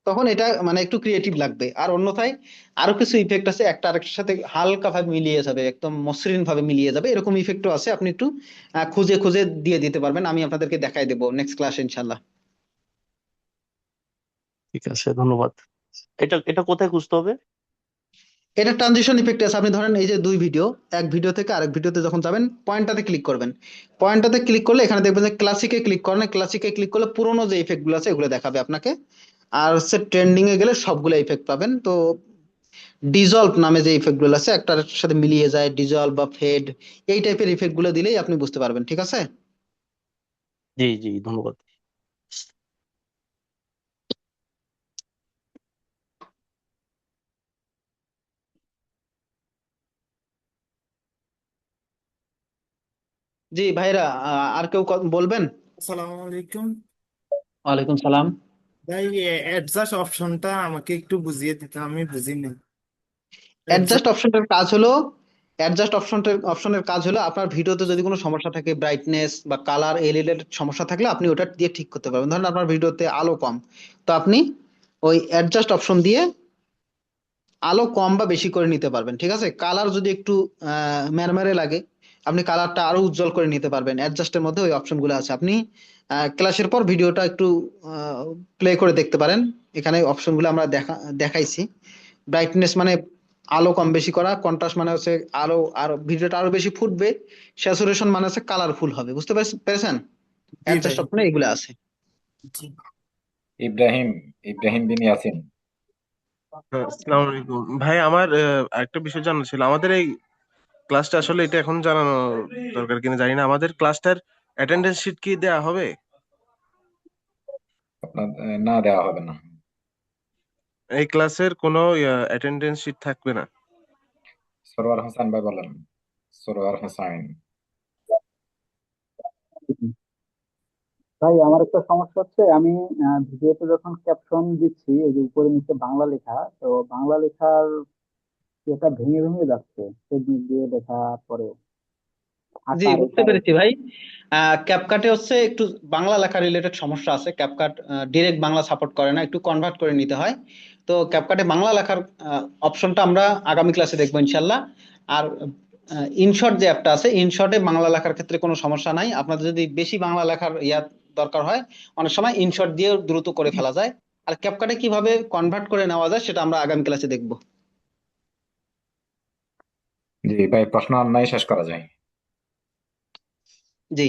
তখন এটা মানে একটু ক্রিয়েটিভ লাগবে। আর অন্যথায় আরো কিছু ইফেক্ট আছে, একটা আরেকটার সাথে হালকা ভাবে মিলিয়ে যাবে, একদম মসৃণ ভাবে মিলিয়ে যাবে, এরকম ইফেক্টও আছে। আপনি একটু খুঁজে খুঁজে দিয়ে দিতে পারবেন, আমি আপনাদেরকে দেখাই দেবো নেক্সট ক্লাসে ইনশাল্লাহ। ঠিক আছে, ধন্যবাদ। এটা এটা কোথায় খুঁজতে হবে? এটা ট্রানজিশন ইফেক্ট আছে। আপনি ধরেন এই যে দুই ভিডিও, এক ভিডিও থেকে আরেক ভিডিওতে যখন যাবেন, পয়েন্টটাতে ক্লিক করবেন। পয়েন্টটাতে ক্লিক করলে এখানে দেখবেন যে ক্লাসিকে ক্লিক করেন, ক্লাসিকে ক্লিক করলে পুরোনো যে ইফেক্ট গুলো আছে এগুলো দেখাবে আপনাকে। আর হচ্ছে ট্রেন্ডিং এ গেলে সবগুলো ইফেক্ট পাবেন। তো ডিজলভ নামে যে ইফেক্ট গুলো আছে একটার সাথে মিলিয়ে যায়, ডিজলভ বা ফেড, এই টাইপের ইফেক্ট গুলো দিলেই আপনি বুঝতে পারবেন। ঠিক আছে? জি জি, ধন্যবাদ। জি ভাইরা, আর কেউ বলবেন? আসসালামু আলাইকুম। ওয়ালাইকুম সালাম। ভাই, অ্যাডজাস্ট অপশনটা আমাকে একটু বুঝিয়ে দিতে, আমি বুঝিনি। Adjust adjust. অপশনটার কাজ হলো অ্যাডজাস্ট অপশনের কাজ হলো আপনার ভিডিওতে যদি কোনো সমস্যা থাকে, ব্রাইটনেস বা কালার এই রিলেটেড সমস্যা থাকলে আপনি ওটা দিয়ে ঠিক করতে পারবেন। ধরেন আপনার ভিডিওতে আলো কম, তো আপনি ওই অ্যাডজাস্ট অপশন দিয়ে আলো কম বা বেশি করে নিতে পারবেন। ঠিক আছে, কালার যদি একটু ম্যারম্যারে লাগে, আপনি কালারটা আরো উজ্জ্বল করে নিতে পারবেন। অ্যাডজাস্টের মধ্যে ওই অপশনগুলো আছে, আপনি ক্লাসের পর ভিডিওটা একটু প্লে করে দেখতে পারেন। এখানে অপশনগুলো আমরা দেখাইছি। ব্রাইটনেস মানে আলো কম বেশি করা, কন্ট্রাস্ট মানে হচ্ছে আলো আরো ভিডিওটা আরো বেশি ফুটবে, স্যাচুরেশন মানে হচ্ছে কালারফুল হবে। বুঝতে পেরেছেন? জি ভাই। অ্যাডজাস্ট অপশনে এগুলো আছে। জি। ইব্রাহিম ইব্রাহিম বিন ইয়াসিন। হ্যাঁ, আসসালামু আলাইকুম ভাই। আমার একটা বিষয় জানার ছিল। আমাদের এই ক্লাসটা আসলে এটা এখন জানানো দরকার কিনা জানি না, আমাদের ক্লাসটার অ্যাটেন্ডেন্স শিট কি দেয়া হবে? আপনার না, দেওয়া হবে না। এই ক্লাসের কোনো অ্যাটেন্ডেন্স শিট থাকবে না? সরোয়ার হোসেন ভাই বলেন। সরোয়ার হোসেন। ভাই আমার একটা সমস্যা হচ্ছে, আমি ভিডিওতে যখন ক্যাপশন দিচ্ছি ওই যে উপরে নিচে বাংলা লেখা, তো বাংলা লেখার এটা ভেঙে ভেঙে যাচ্ছে টেকনিক দিয়ে লেখার পরেও। জি, আকার বুঝতে পেরেছি ভাই। ক্যাপকাটে হচ্ছে একটু বাংলা লেখা রিলেটেড সমস্যা আছে। ক্যাপকাট ডিরেক্ট বাংলা সাপোর্ট করে না, একটু কনভার্ট করে নিতে হয়। তো ক্যাপকাটে বাংলা লেখার অপশনটা আমরা আগামী ক্লাসে দেখবো ইনশাল্লাহ। আর ইনশর্ট যে অ্যাপটা আছে, ইনশর্টে বাংলা লেখার ক্ষেত্রে কোনো সমস্যা নাই। আপনাদের যদি বেশি বাংলা লেখার দরকার হয়, অনেক সময় ইনশর্ট দিয়ে দ্রুত করে ফেলা যায়। আর ক্যাপকাটে কিভাবে কনভার্ট করে নেওয়া যায় সেটা আমরা আগামী ক্লাসে দেখবো। জি ভাই, প্রশ্ন আর নাই, শেষ করা যায়। জি।